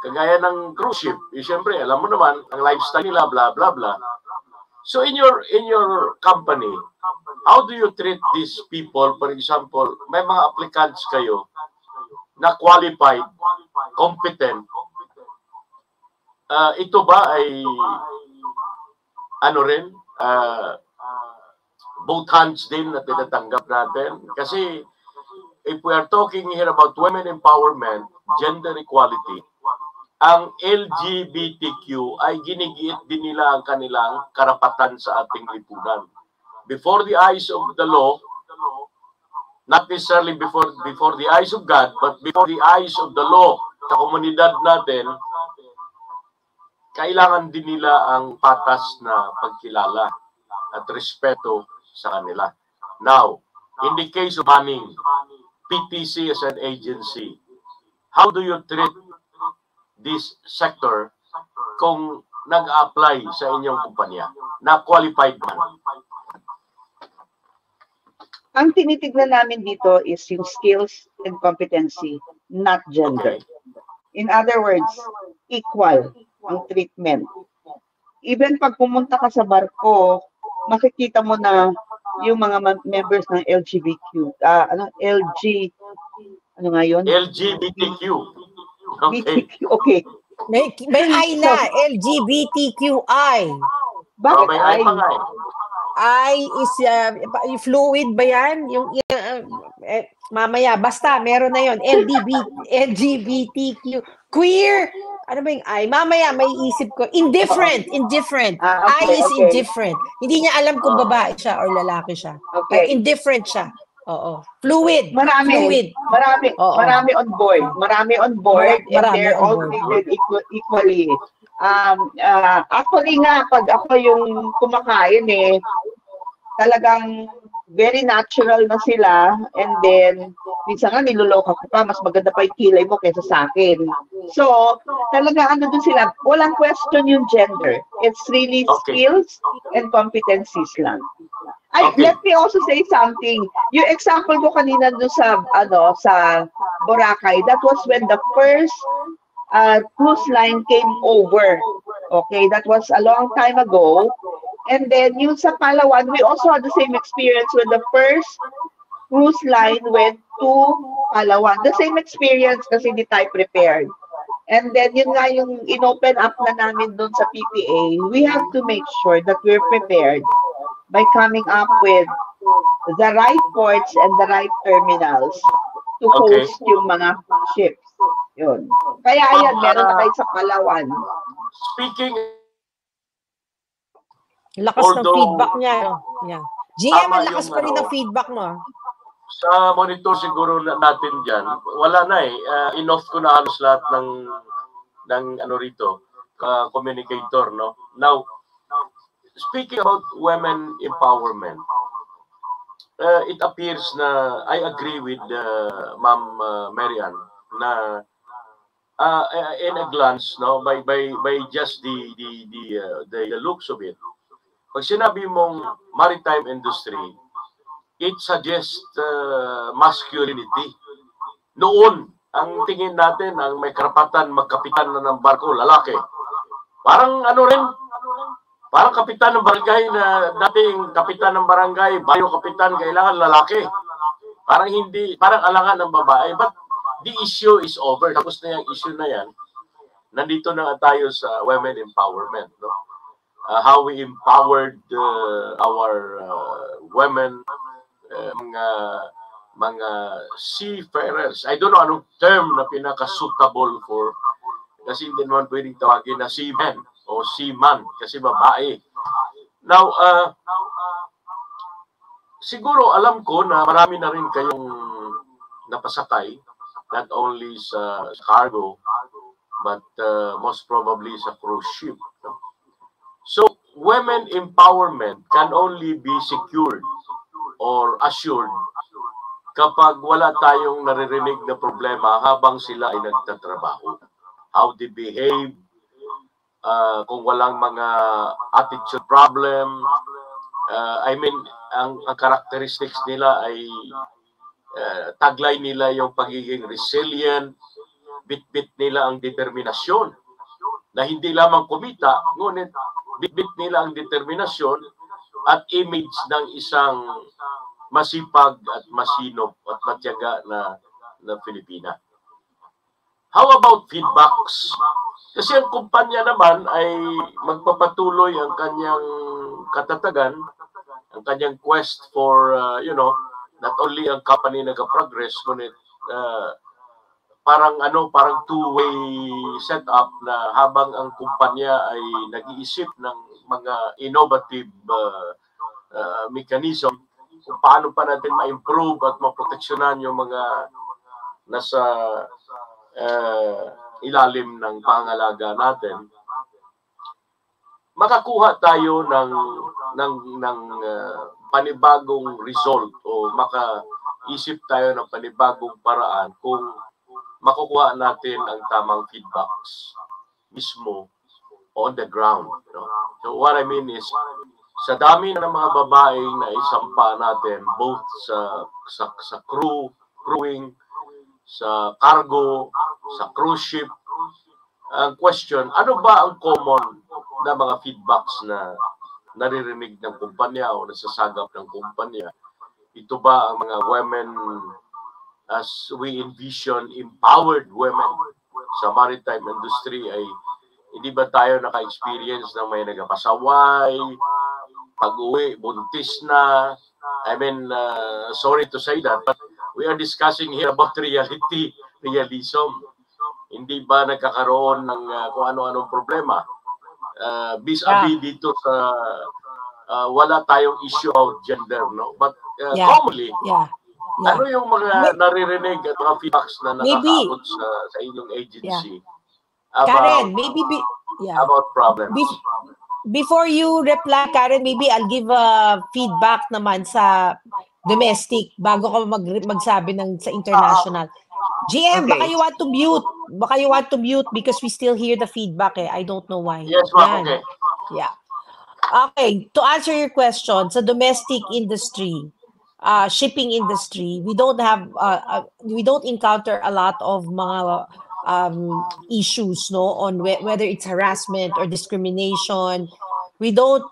Kagaya ng cruise ship. Siyempre, alam mo naman, ang lifestyle nila, blah, blah, blah. So in your company, how do you treat these people? For example, may mga applicants kayo na qualified, competent. Ito ba ay ano rin, both hands din na tinatanggap natin? Kasi if we are talking here about women empowerment, gender equality, ang LGBTQ ay ginigiit din nila ang kanilang karapatan sa ating lipunan. Before the eyes of the law, not necessarily before the eyes of God, but before the eyes of the law, sa komunidad natin, kailangan din nila ang patas na pagkilala at respeto sa kanila. Now, in the case of Manning, PTC as an agency, how do you treat this sector kung nag-apply sa inyong kumpanya na qualified man? Ang tinitignan namin dito is yung skills and competency, not gender. Okay. In other words, equal ang treatment. Even pag pumunta ka sa barko, makikita mo na yung mga members ng LGBTQ. Okay. Okay. May I na, LGBTQI. Bakit may ay? pa nga eh. I is fluid ba yan? Mamaya, basta, meron na yon. LGBTQ. Queer. Ano ba yung I? Mamaya, may isip ko. Indifferent. Okay, I is okay. indifferent. Hindi niya alam kung babae siya or lalaki siya. Okay. Indifferent siya. Oo. Fluid. Marami. Fluid. Oo. Marami on board. Marami on board and Marami they're on all board. treated equally. Actually nga, pag ako yung kumakain talagang very natural na sila, and then minsan nga niluloka ko pa, mas maganda pa yung kilay mo kaysa sa akin. So, talaga dun sila, walang question yung gender. It's really skills and competencies lang. Let me also say something. Yung example ko kanina dun sa Boracay, that was when the first cruise line came over. Okay, that was a long time ago. And then yung sa Palawan, we also had the same experience when the first cruise line went to Palawan. The same experience kasi hindi tayo prepared. And then yun nga yung in-open up na namin doon sa PPA, we have to make sure that we're prepared by coming up with the right ports and the right terminals to host yung mga ships. Yun. Kaya ayan, meron na kayo sa Palawan. Speaking lakas ng feedback niya. No? Yeah. GM, ang lakas pa rin ng feedback mo. Sa monitor siguro natin dyan, wala na in-off ko na halos lahat ng rito, communicator, no? Now, speaking about women empowerment, it appears na I agree with Ma'am Marian na in a glance, no, by just the looks of it. Pag sinabi mong maritime industry, it suggests masculinity. Noon, ang tingin natin, ang may karapatan magkapitan na ng barko, lalaki. Parang parang kapitan ng barangay na dating kapitan ng barangay, bayo kapitan, kailangan lalaki. Parang alangan ng babae. But the issue is over. Tapos na yung issue na yan. Nandito na tayo sa women empowerment, no? How we empowered our women, mga seafarers. I don't know anong term na pinaka-suitable for, kasi hindi naman pwedeng tawagin na seaman o seaman kasi babae. Now, siguro alam ko na marami na rin kayong napasakay, not only sa cargo, but most probably sa cruise ship. So, women empowerment can only be secured or assured kapag wala tayong naririnig na problema habang sila ay nagtatrabaho. How they behave, kung walang mga attitude problem, ang characteristics nila ay taglay nila yung pagiging resilient, bit-bit nila ang determinasyon na hindi lamang kumita, ngunit bit-bit nila ang determinasyon at image ng isang masipag at masinop at matyaga na Pilipina. How about feedbacks? Kasi ang kumpanya naman ay magpapatuloy ang kanyang katatagan, ang kanyang quest for, not only ang company nag-progress, ngunit parang two-way setup na habang ang kumpanya ay nag-iisip ng mga innovative mechanism kung paano pa natin ma-improve at maproteksyonan yung mga nasa ilalim ng pangalaga natin, makakuha tayo ng panibagong result o makaisip tayo ng panibagong paraan kung makukuha natin ang tamang feedbacks mismo on the ground. So what I mean is, sa dami ng mga babaeng na isampa natin, both sa crewing, sa cargo, sa cruise ship, ang question, ano ba ang common na mga feedbacks na naririnig ng kumpanya o nasasagap ng kumpanya? Ito ba ang mga women, as we envision, empowered women sa maritime industry, ay hindi ba tayo naka-experience ng may nagpasaway, pag-uwi, buntis na? Sorry to say that, but we are discussing here about realism. Hindi ba nagkakaroon ng kung ano-anong problema? Vis-a-vis dito sa wala tayong issue of gender, no? But commonly, Ano yung mga naririnig at mga feedbacks na Maybe. nakakaabot sa inyong agency Karen, about, maybe about problems? Before you reply, Karen, maybe I'll give a feedback naman sa domestic bago ka magsabi ng sa international. GM, baka Okay. you want to mute. Baka you want to mute because we still hear the feedback eh. I don't know why. Yes, ma'am. Okay. Yeah. Okay, to answer your question, sa domestic industry, shipping industry, we don't encounter a lot of mga issues, no, on whether it's harassment or discrimination. We don't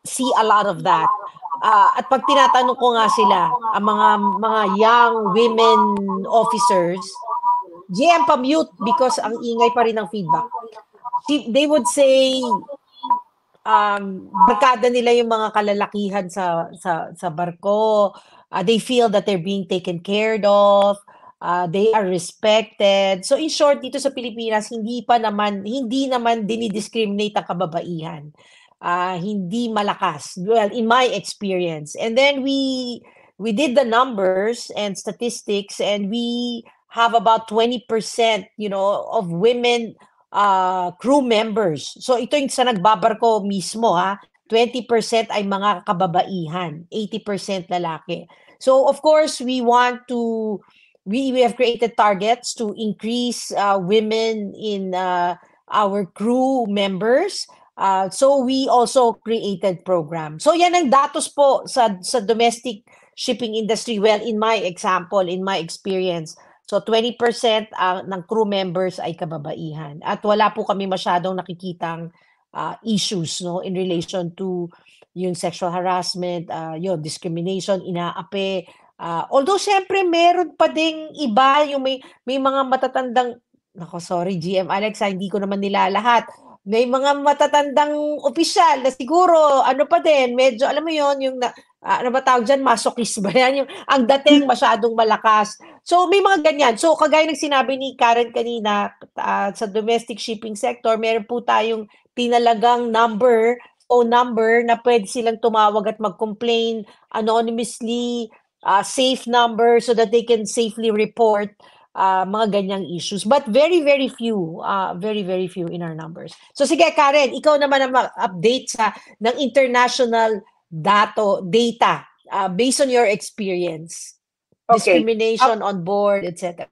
see a lot of that. At pag tinatanong ko nga sila, ang mga young women officers, GM pa-mute because ang ingay pa rin ng feedback. They would say, barkada nila yung mga kalalakihan sa barko. They feel that they're being taken care of. They are respected. So in short, dito sa Pilipinas, hindi naman dinidiscriminate ang kababaihan. Hindi malakas. Well, in my experience. And then we did the numbers and statistics, and we have about 20%, of women crew members. So ito yung sa nagbabarko mismo, 20% ay mga kababaihan, 80% lalaki. So of course, we have created targets to increase women in our crew members. So we also created programs. So yan ang datos po sa domestic shipping industry. Well, in my example, in my experience, so 20% ng crew members ay kababaihan. At wala po kami masyadong nakikitang issues, no, in relation to yung sexual harassment, yung discrimination, inaapi. Although syempre meron pa ding iba, yung may mga matatandang, sorry GM Alex, hindi ko naman nila lahat. May mga matatandang opisyal na siguro, pa din, medyo, alam mo yon yung, ano ba tawag dyan, masochist ba yan? Yung, ang dating masyadong malakas. So, may mga ganyan. So, kagaya ng sinabi ni Karen kanina, sa domestic shipping sector, meron po tayong tinalagang phone number, na pwede silang tumawag at mag-complain anonymously, safe number so that they can safely report mga ganyang issues. But very, very few in our numbers. So sige, Karen, ikaw naman ang mag-update ng international data based on your experience. Okay. Discrimination on board, etc.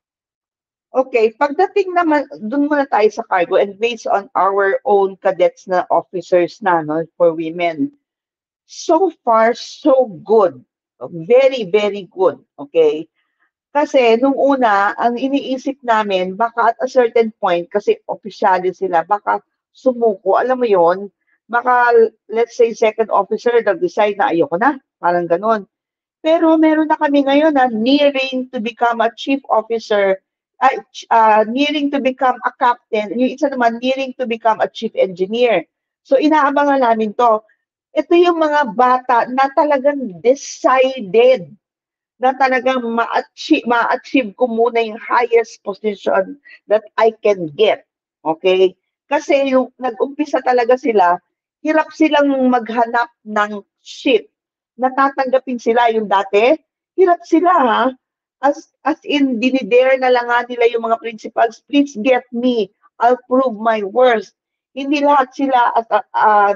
Okay, pagdating naman, dun muna tayo sa cargo, and based on our own cadets na officers na, no, for women. So far, so good. Very, very good. Okay? Kasi nung una, ang iniisip namin, baka at a certain point, kasi opisyali sila, baka sumuko, alam mo yon, baka, let's say, second officer, nag-decide na ayoko na, parang ganon. Pero meron na kami ngayon na nearing to become a chief officer, nearing to become a captain, yung isa naman, nearing to become a chief engineer. So, inaabangan namin to. Ito yung mga bata na talagang decided na talagang ma-achieve ko muna yung highest position that I can get. Okay? Kasi yung nag-umpisa talaga sila, hirap silang maghanap ng ship. Natatanggapin sila yung dati. Hirap sila, ha? As in, dinidare na lang nga nila yung mga principals, please get me. I'll prove my worth. Hindi lahat sila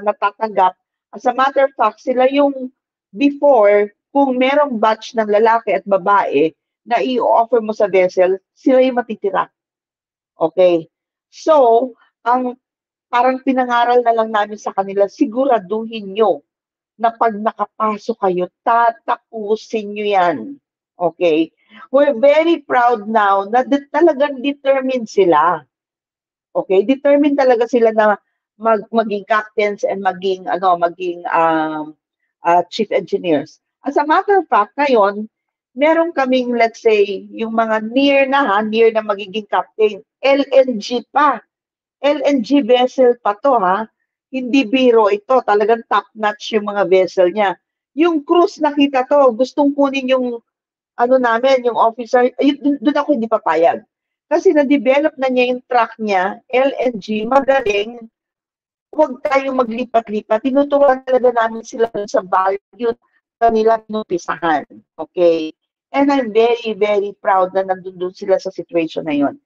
natatanggap. As a matter of fact, sila yung before, kung merong batch ng lalaki at babae na i-offer mo sa vessel, sila yung matitira. Okay? So, ang parang pinangaral na lang namin sa kanila, siguraduhin nyo na pag nakapasok kayo, tatapusin nyo yan. Okay? We're very proud now na talagang determined sila. Okay? Determined talaga sila na maging captains and maging chief engineers. As a matter of fact, ngayon, meron kaming, let's say, yung mga near na magiging captain, LNG pa. LNG vessel pa to, ha? Hindi biro ito. Talagang top-notch yung mga vessel niya. Yung cruise, nakita to. Gustong kunin yung, yung officer. Doon ako hindi papayag. Kasi na-develop na niya yung truck niya, LNG, magaling. Huwag tayong maglipat-lipat. Tinuturuan talaga namin sila sa value nila pinupisahan. Okay? And I'm very, very proud na nandun sila sa situation na yun.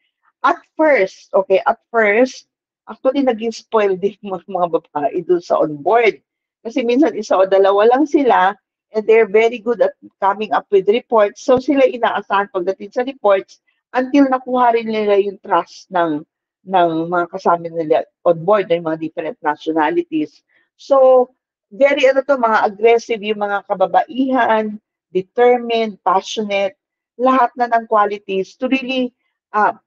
At first, actually naging spoiled din mga babae dun sa on-board. Kasi minsan isa o dalawa lang sila, and they're very good at coming up with reports. So sila inaasahan pagdating sa reports until nakuha rin nila yung trust ng mga kasama nila on board, ng mga different nationalities. So, very mga aggressive yung mga kababaihan, determined, passionate, lahat na ng qualities to really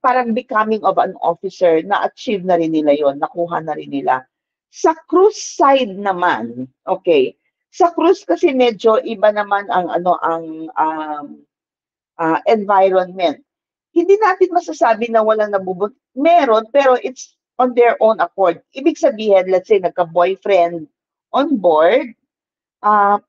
parang becoming of an officer, na-achieve na rin nila yon, nakuha na rin nila. Sa cruise side naman, okay, sa cruise kasi medyo iba naman ang environment. Hindi natin masasabi na walang nabubuntis. Meron, pero it's on their own accord. Ibig sabihin, let's say, nagka-boyfriend on board,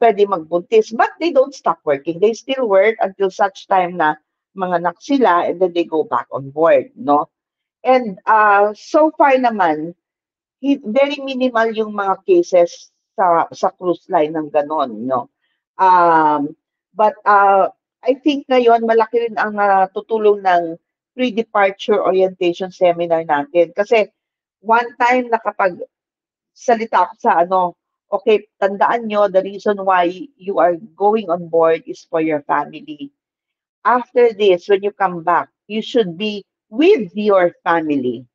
pwede magbuntis. But they don't stop working. They still work until such time na manganak sila, and then they go back on board, no? And so far naman, very minimal yung mga cases sa cruise line ng ganon, no? But I think ngayon malaki rin ang natutulong ng pre-departure orientation seminar natin. Kasi one time nakapag salita ako sa okay, tandaan nyo, the reason why you are going on board is for your family. After this, when you come back, you should be with your family.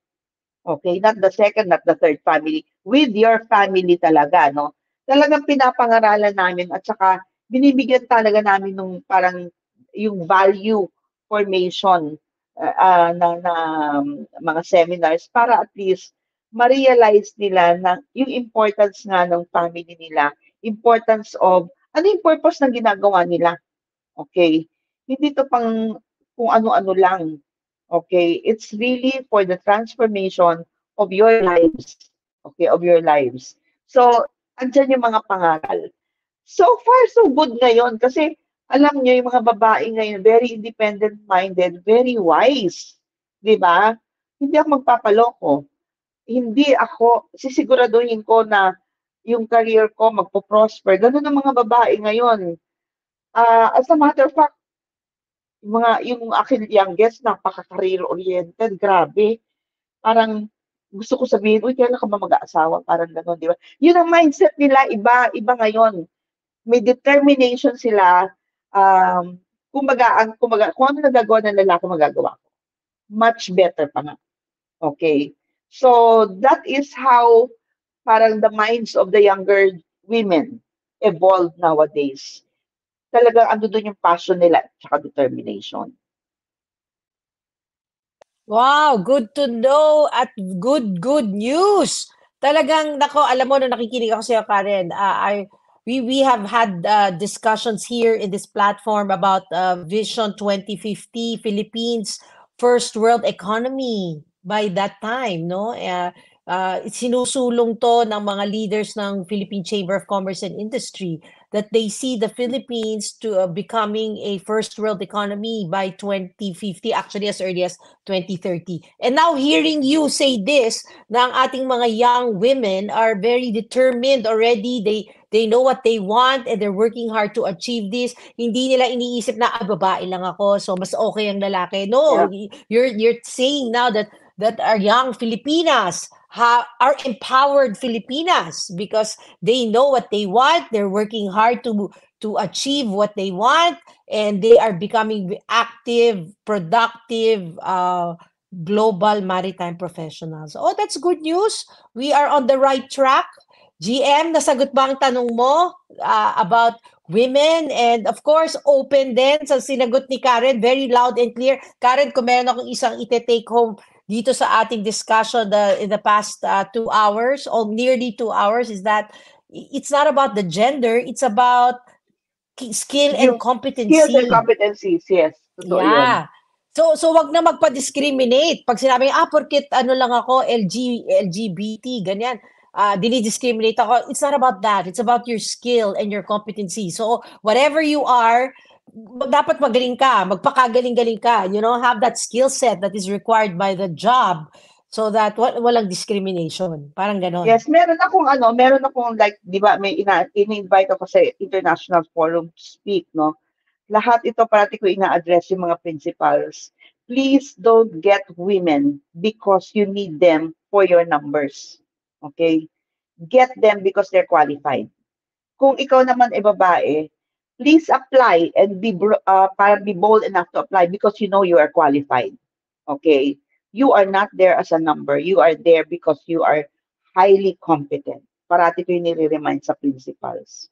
Okay, not the second, not the third family, with your family talaga, no? Talagang pinapangaralan namin at saka binibigyan talaga namin nung parang yung value formation na mga seminars para at least ma-realize nila na yung importance nga ng family nila, importance of, ano yung purpose ng ginagawa nila? Okay? Hindi to pang kung ano-ano lang. Okay? It's really for the transformation of your lives. Okay? Of your lives. So, andyan yung mga pangaral. So far, so good ngayon kasi alam niyo yung mga babae ngayon, very independent-minded, very wise. Di ba? Hindi ako magpapaloko. Hindi ako, sisiguraduhin ko na yung career ko magpo-prosper. Ganun ang mga babae ngayon. As a matter of fact, yung aking youngest, napaka-career oriented, grabe. Parang gusto ko sabihin, uy, kailan ka ba mag-aasawa? Parang gano'n, di ba? Yun ang mindset nila, iba ngayon. May determination sila, kumbaga, kung ano nagagawa ng lalaki, magagawa ko. Much better pa nga. Okay? So, that is how parang the minds of the younger women evolve nowadays. Talagang ando doon yung passion nila at saka determination. Wow, good to know at good news. Talagang nako, alam mo, nung nakikinig ako sa'yo, Karen, we have had discussions here in this platform about Vision 2050, Philippines first world economy by that time, no? Sinusulong to ng mga leaders ng Philippine Chamber of Commerce and Industry that they see the Philippines to becoming a first world economy by 2050, actually as early as 2030. And now hearing you say this, na ang ating mga young women are very determined already. They know what they want and they're working hard to achieve this. Hindi nila iniisip na babae lang ako, so mas okay ang lalaki. No, yeah. You're saying now that our young Filipinas are empowered Filipinas because they know what they want. They're working hard to achieve what they want, and they are becoming active, productive, global maritime professionals. Oh, that's good news. We are on the right track. GM, nasagot ba ang tanong mo about women? And of course, open din sa sinagot ni Karen, very loud and clear. Karen, kung meron akong isang ite-take home dito sa ating discussion in the past 2 hours, or nearly 2 hours, is that it's not about the gender, it's about skill and competency. Skills and competencies, yes. Totoo yeah. Yun. So wag na magpa-discriminate. Pag sinabi, porket ano lang ako, LGBT, ganyan. Dinidiscriminate ako. It's not about that. It's about your skill and your competency. So whatever you are, dapat magaling ka, magpakagaling-galing ka, have that skill set that is required by the job so that walang discrimination. Parang ganon. Yes, meron akong like, di ba, may in-invite ako sa international forum to speak, no? lahat ito parati ko ina-address yung mga principals. Please don't get women because you need them for your numbers. Okay? Get them because they're qualified. Kung ikaw naman ay babae, please apply and be bold enough to apply because you know you are qualified. Okay? You are not there as a number. You are there because you are highly competent. Parati ko yung nire-remind sa principals.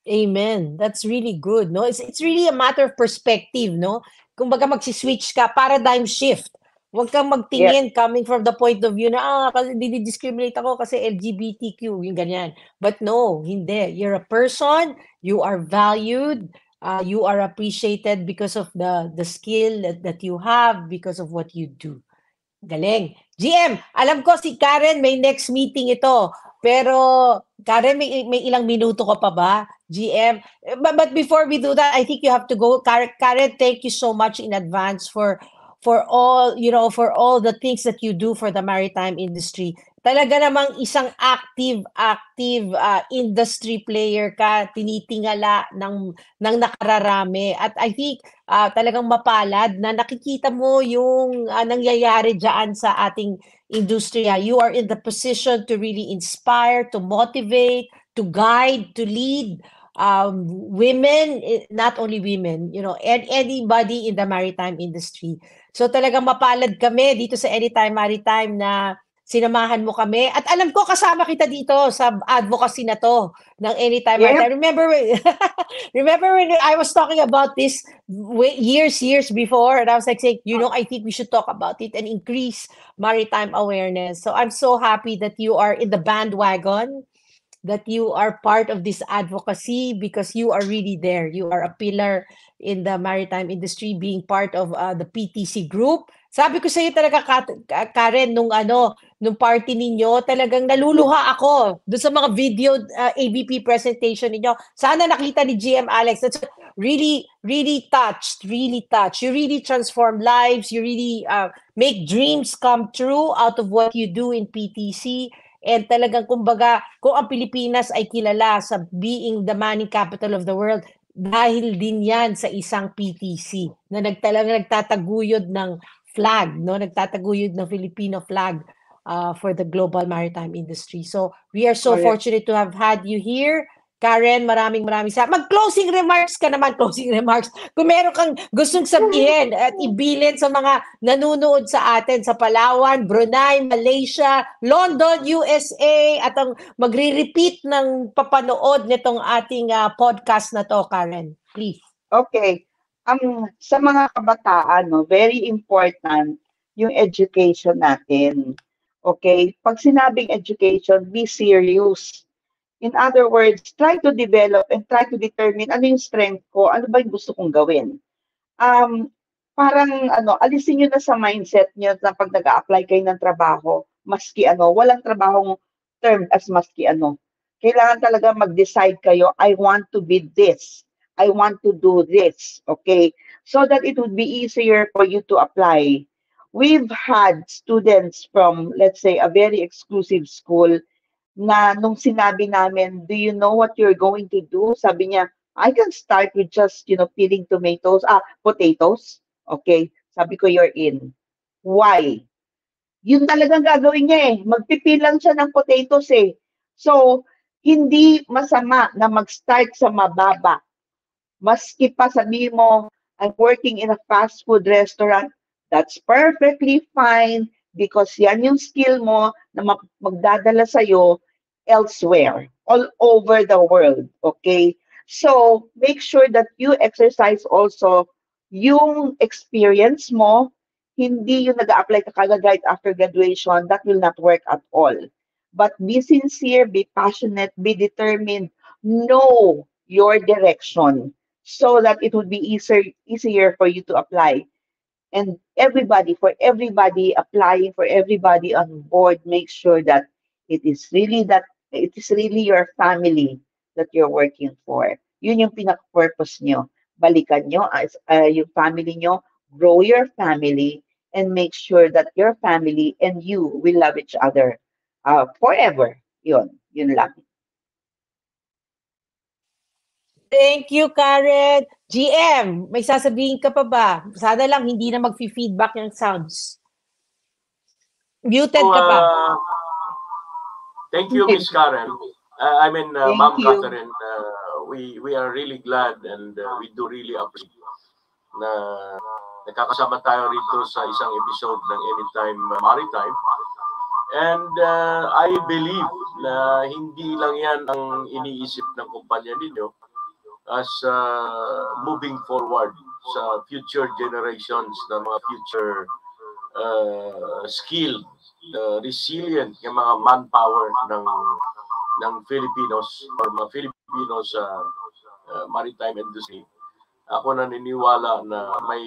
Amen. That's really good, no? It's really a matter of perspective, no? Kumbaga magsi-switch ka, paradigm shift. Huwag kang magtingin coming from the point of view na, kasi discriminate ako kasi LGBTQ, yung ganyan. But no, hindi. You're a person, you are valued, you are appreciated because of the skill that you have, because of what you do. Galing. GM, alam ko si Karen may next meeting ito. Pero Karen, may ilang minuto ka pa ba? GM. But before we do that, I think you have to go. Karen, thank you so much in advance for all, for all the things that you do for the maritime industry. Talaga namang isang active industry player ka, tinitingala ng nakararami. At I think talagang mapalad na nakikita mo yung nangyayari dyan sa ating industriya. You are in the position to really inspire, to motivate, to guide, to lead women, not only women, and anybody in the maritime industry. So talagang mapalad kami dito sa Anytime Maritime na sinamahan mo kami. At alam ko kasama kita dito sa advocacy na to ng Anytime Maritime. Remember when I was talking about this years before, and I was like saying, I think we should talk about it and increase maritime awareness. So I'm so happy that you are in the bandwagon, that you are part of this advocacy because you are really there. You are a pillar in the maritime industry, being part of the PTC group. Sabi ko sa iyo talaga, Karen, nung party ninyo, talagang naluluha ako doon sa mga video ABP presentation ninyo. Sana nakita ni GM Alex. That's really, really touched. You really transform lives. You really make dreams come true out of what you do in PTC. And talagang kumbaga, kung ang Pilipinas ay kilala sa being the money capital of the world, dahil din yan sa isang PTC na nagtataguyod ng flag, no? Nagtataguyod ng Filipino flag for the global maritime industry. So we are so fortunate to have had you here. Karen, maraming mag-closing remarks ka naman, closing remarks. Kung meron kang gustong sabihin at ibilin sa mga nanonood sa atin sa Palawan, Brunei, Malaysia, London, USA, at ang magre-repeat ng papanood nitong ating podcast na to, Karen. Please. Okay. Sa mga kabataan, very important yung education natin. Okay? Pag sinabing education, be serious. In other words, try to develop and try to determine ano yung strength ko, ano ba yung gusto kong gawin. Parang alisin nyo na sa mindset nyo na pag nag-a-apply kayo ng trabaho, maski walang trabahong term as maski Kailangan talaga mag-decide kayo, I want to be this. I want to do this. Okay? So that it would be easier for you to apply. We've had students from, let's say, a very exclusive school na nung sinabi namin, do you know what you're going to do? Sabi niya, I can start with just, peeling potatoes. Okay. Sabi ko, you're in. Why? Yun talagang gagawin niya eh. Magpipil lang siya ng potatoes eh. So, hindi masama na mag-start sa mababa. Maski pa sabihin mo, I'm working in a fast food restaurant, that's perfectly fine because yan yung skill mo na magdadala sa'yo elsewhere, all over the world, okay? So, make sure that you exercise also yung experience mo, hindi yung nag-a-apply ka kagad right after graduation, that will not work at all. But be sincere, be passionate, be determined, know your direction so that it would be easier for you to apply. And for everybody applying, for everybody on board, make sure that it is really your family that you're working for. Yun yung pinaka-purpose nyo. Balikan nyo yung family nyo, grow your family, and make sure that your family and you will love each other forever. Yun lang. Thank you, Karen. GM, may sasabihin ka pa ba? Sana lang hindi na mag-feedback yung sounds. Muted So, ka pa. thank you, Miss Karen. Thank Ma'am you. Catherine, we are really glad and we do really appreciate na nakakasama tayo rito sa isang episode ng Anytime Maritime. And I believe na hindi lang yan ang iniisip ng kumpanya ninyo as moving forward sa future generations ng mga future skilled, resilient yung mga manpower ng Filipinos or mga Filipino sa maritime industry. Ako naniniwala na may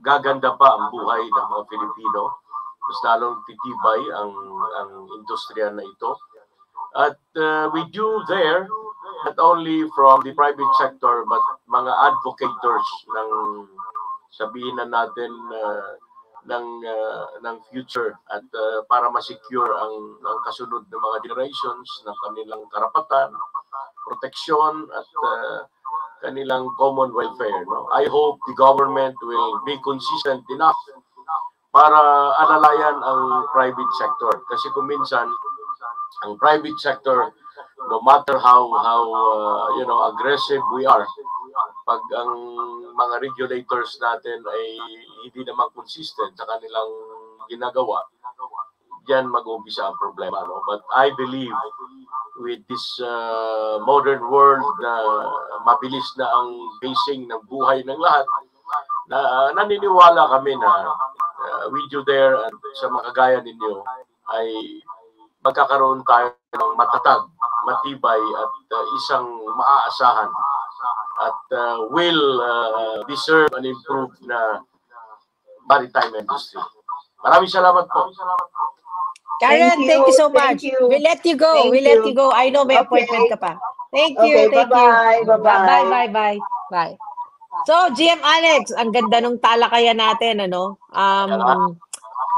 gaganda pa ang buhay ng mga Filipino. Mas lalong titibay ang industriya na ito. At we do there, not only from the private sector, but mga advocators ng sabihin na natin ng future at para ma-secure ang kasunod ng mga generations ng kanilang karapatan, proteksyon at kanilang common welfare. No? I hope the government will be consistent enough para alalayan ang private sector. Kasi kung minsan, ang private sector, no matter how aggressive we are, pag ang mga regulators natin ay hindi naman consistent sa kanilang ginagawa, diyan mag-umpisa ang problema. No? But I believe with this modern world na mabilis na ang pacing ng buhay ng lahat, na naniniwala kami na with you there at sa mga kagaya ninyo ay magkakaroon tayo ng matatag, matibay at isang maaasahan at will deserve and improve na maritime industry. Maraming salamat po. Karen, thank you so much. Thank you. We'll let you go. Thank We'll let you. you go. I know may Okay. appointment ka pa. Thank you. Okay, Thank bye-bye, you. bye-bye. Bye. So, GM Alex, ang ganda nung talakayan natin, ano?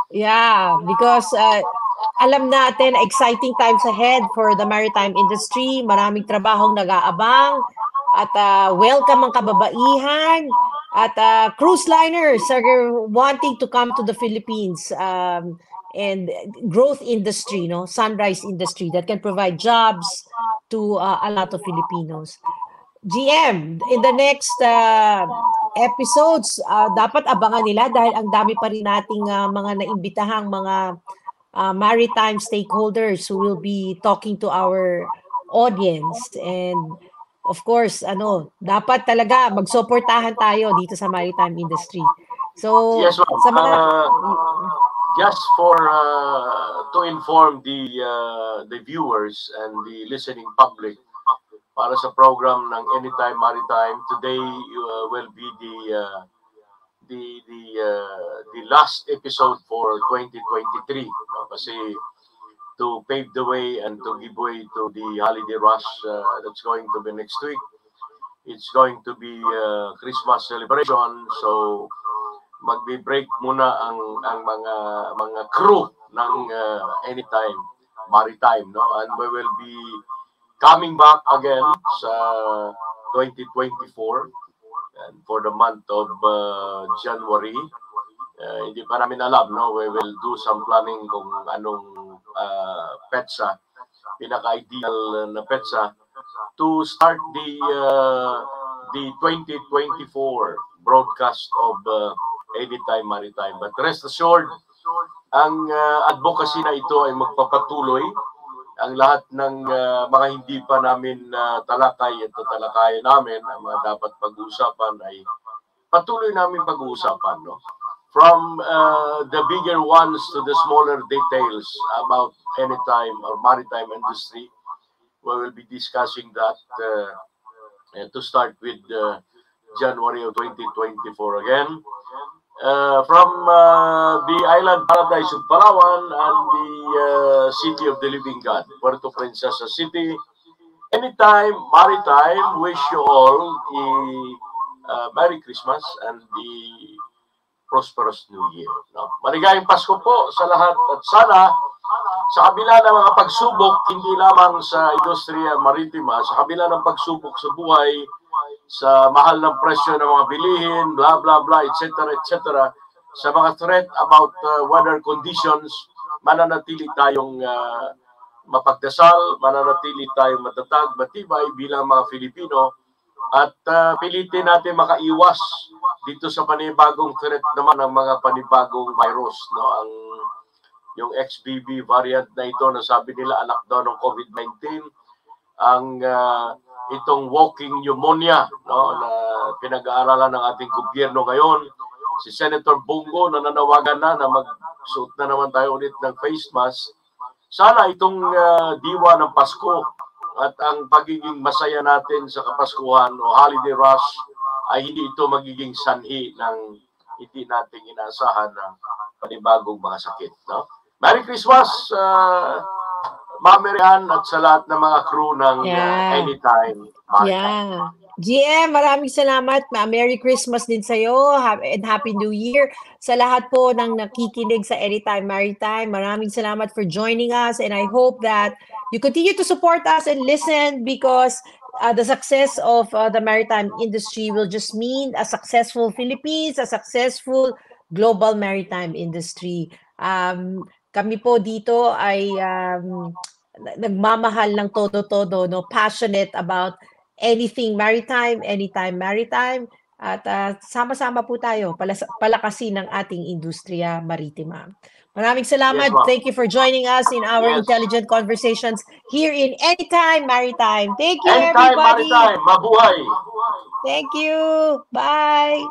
Yeah, because alam natin, exciting times ahead for the maritime industry. Maraming trabahong nag-aabang. At welcome ang kababaihan. At cruise liners are wanting to come to the Philippines. And growth industry, no, sunrise industry that can provide jobs to a lot of Filipinos. GM, in the next episodes, dapat abangan nila dahil ang dami pa rin nating mga naimbitahang mga maritime stakeholders who will be talking to our audience. And of course, dapat talaga magsuportahan tayo dito sa maritime industry. So, Yes, ma'am. sa mga Just for to inform the viewers and the listening public para sa program ng Anytime Maritime, today will be the last episode for 2023. No? Kasi to pave the way and to give way to the holiday rush that's going to be next week. It's going to be Christmas celebration, so magbe-break muna ang mga crew ng Anytime Maritime, no? And we will be coming back again sa 2024 and for the month of January. Hindi pa namin alam, no? We will do some planning kung anong petsa, pinaka-ideal na petsa to start the 2024 broadcast of Anytime Maritime. But rest assured, ang advocacy na ito ay magpapatuloy. Ang lahat ng mga hindi pa namin talakay at tatalakayan namin, ang mga dapat pag-uusapan ay patuloy namin pag-uusapan. No? From the bigger ones to the smaller details about Anytime or maritime industry, we will be discussing that to start with January of 2024 again. From the island paradise of Palawan and the city of the living God, Puerto Princesa City. Anytime Maritime, wish you all a Merry Christmas and the prosperous New Year. No? Maligayang Pasko po sa lahat at sana sa kabila ng mga pagsubok, hindi lamang sa industriya maritima, sa kabila ng pagsubok sa buhay, sa mahal ng presyo ng mga bilihin, blah, blah, blah, etc., etc., sa mga threat about weather conditions, mananatili tayong mapagdasal, mananatili tayong matatag, matibay bilang mga Filipino, at pilitin natin makaiwas dito sa panibagong threat naman ng mga panibagong virus, no? Yung XBB variant na ito na sabi nila anak daw ng COVID-19, ang itong walking pneumonia, no, na pinag-aaralan ng ating gobyerno ngayon. Si Senator Bongo nananawagan na magsuot na naman tayo ulit ng face mask. Sana itong diwa ng Pasko at ang pagiging masaya natin sa Kapaskuhan o holiday rush ay hindi ito magiging sanhi ng hindi natin inaasahan na panibagong mga sakit, no? Merry Christmas, Ma'am Marian, at sa lahat ng mga crew ng Anytime Maritime. Yeah. GM, maraming salamat. Merry Christmas din sa'yo and Happy New Year. Sa lahat po ng nakikinig sa Anytime Maritime, maraming salamat for joining us, and I hope that you continue to support us and listen, because the success of the maritime industry will just mean a successful Philippines, a successful global maritime industry. Kami po dito ay nagmamahal ng todo-todo, no? Passionate about anything maritime, anytime maritime, at sama-sama po tayo palakasin ng ating industriya maritima. Maraming salamat. Yes, thank you for joining us in our intelligent conversations here in Anytime Maritime. Thank you, Anytime everybody. Maritime, mabuhay. Thank you. Bye.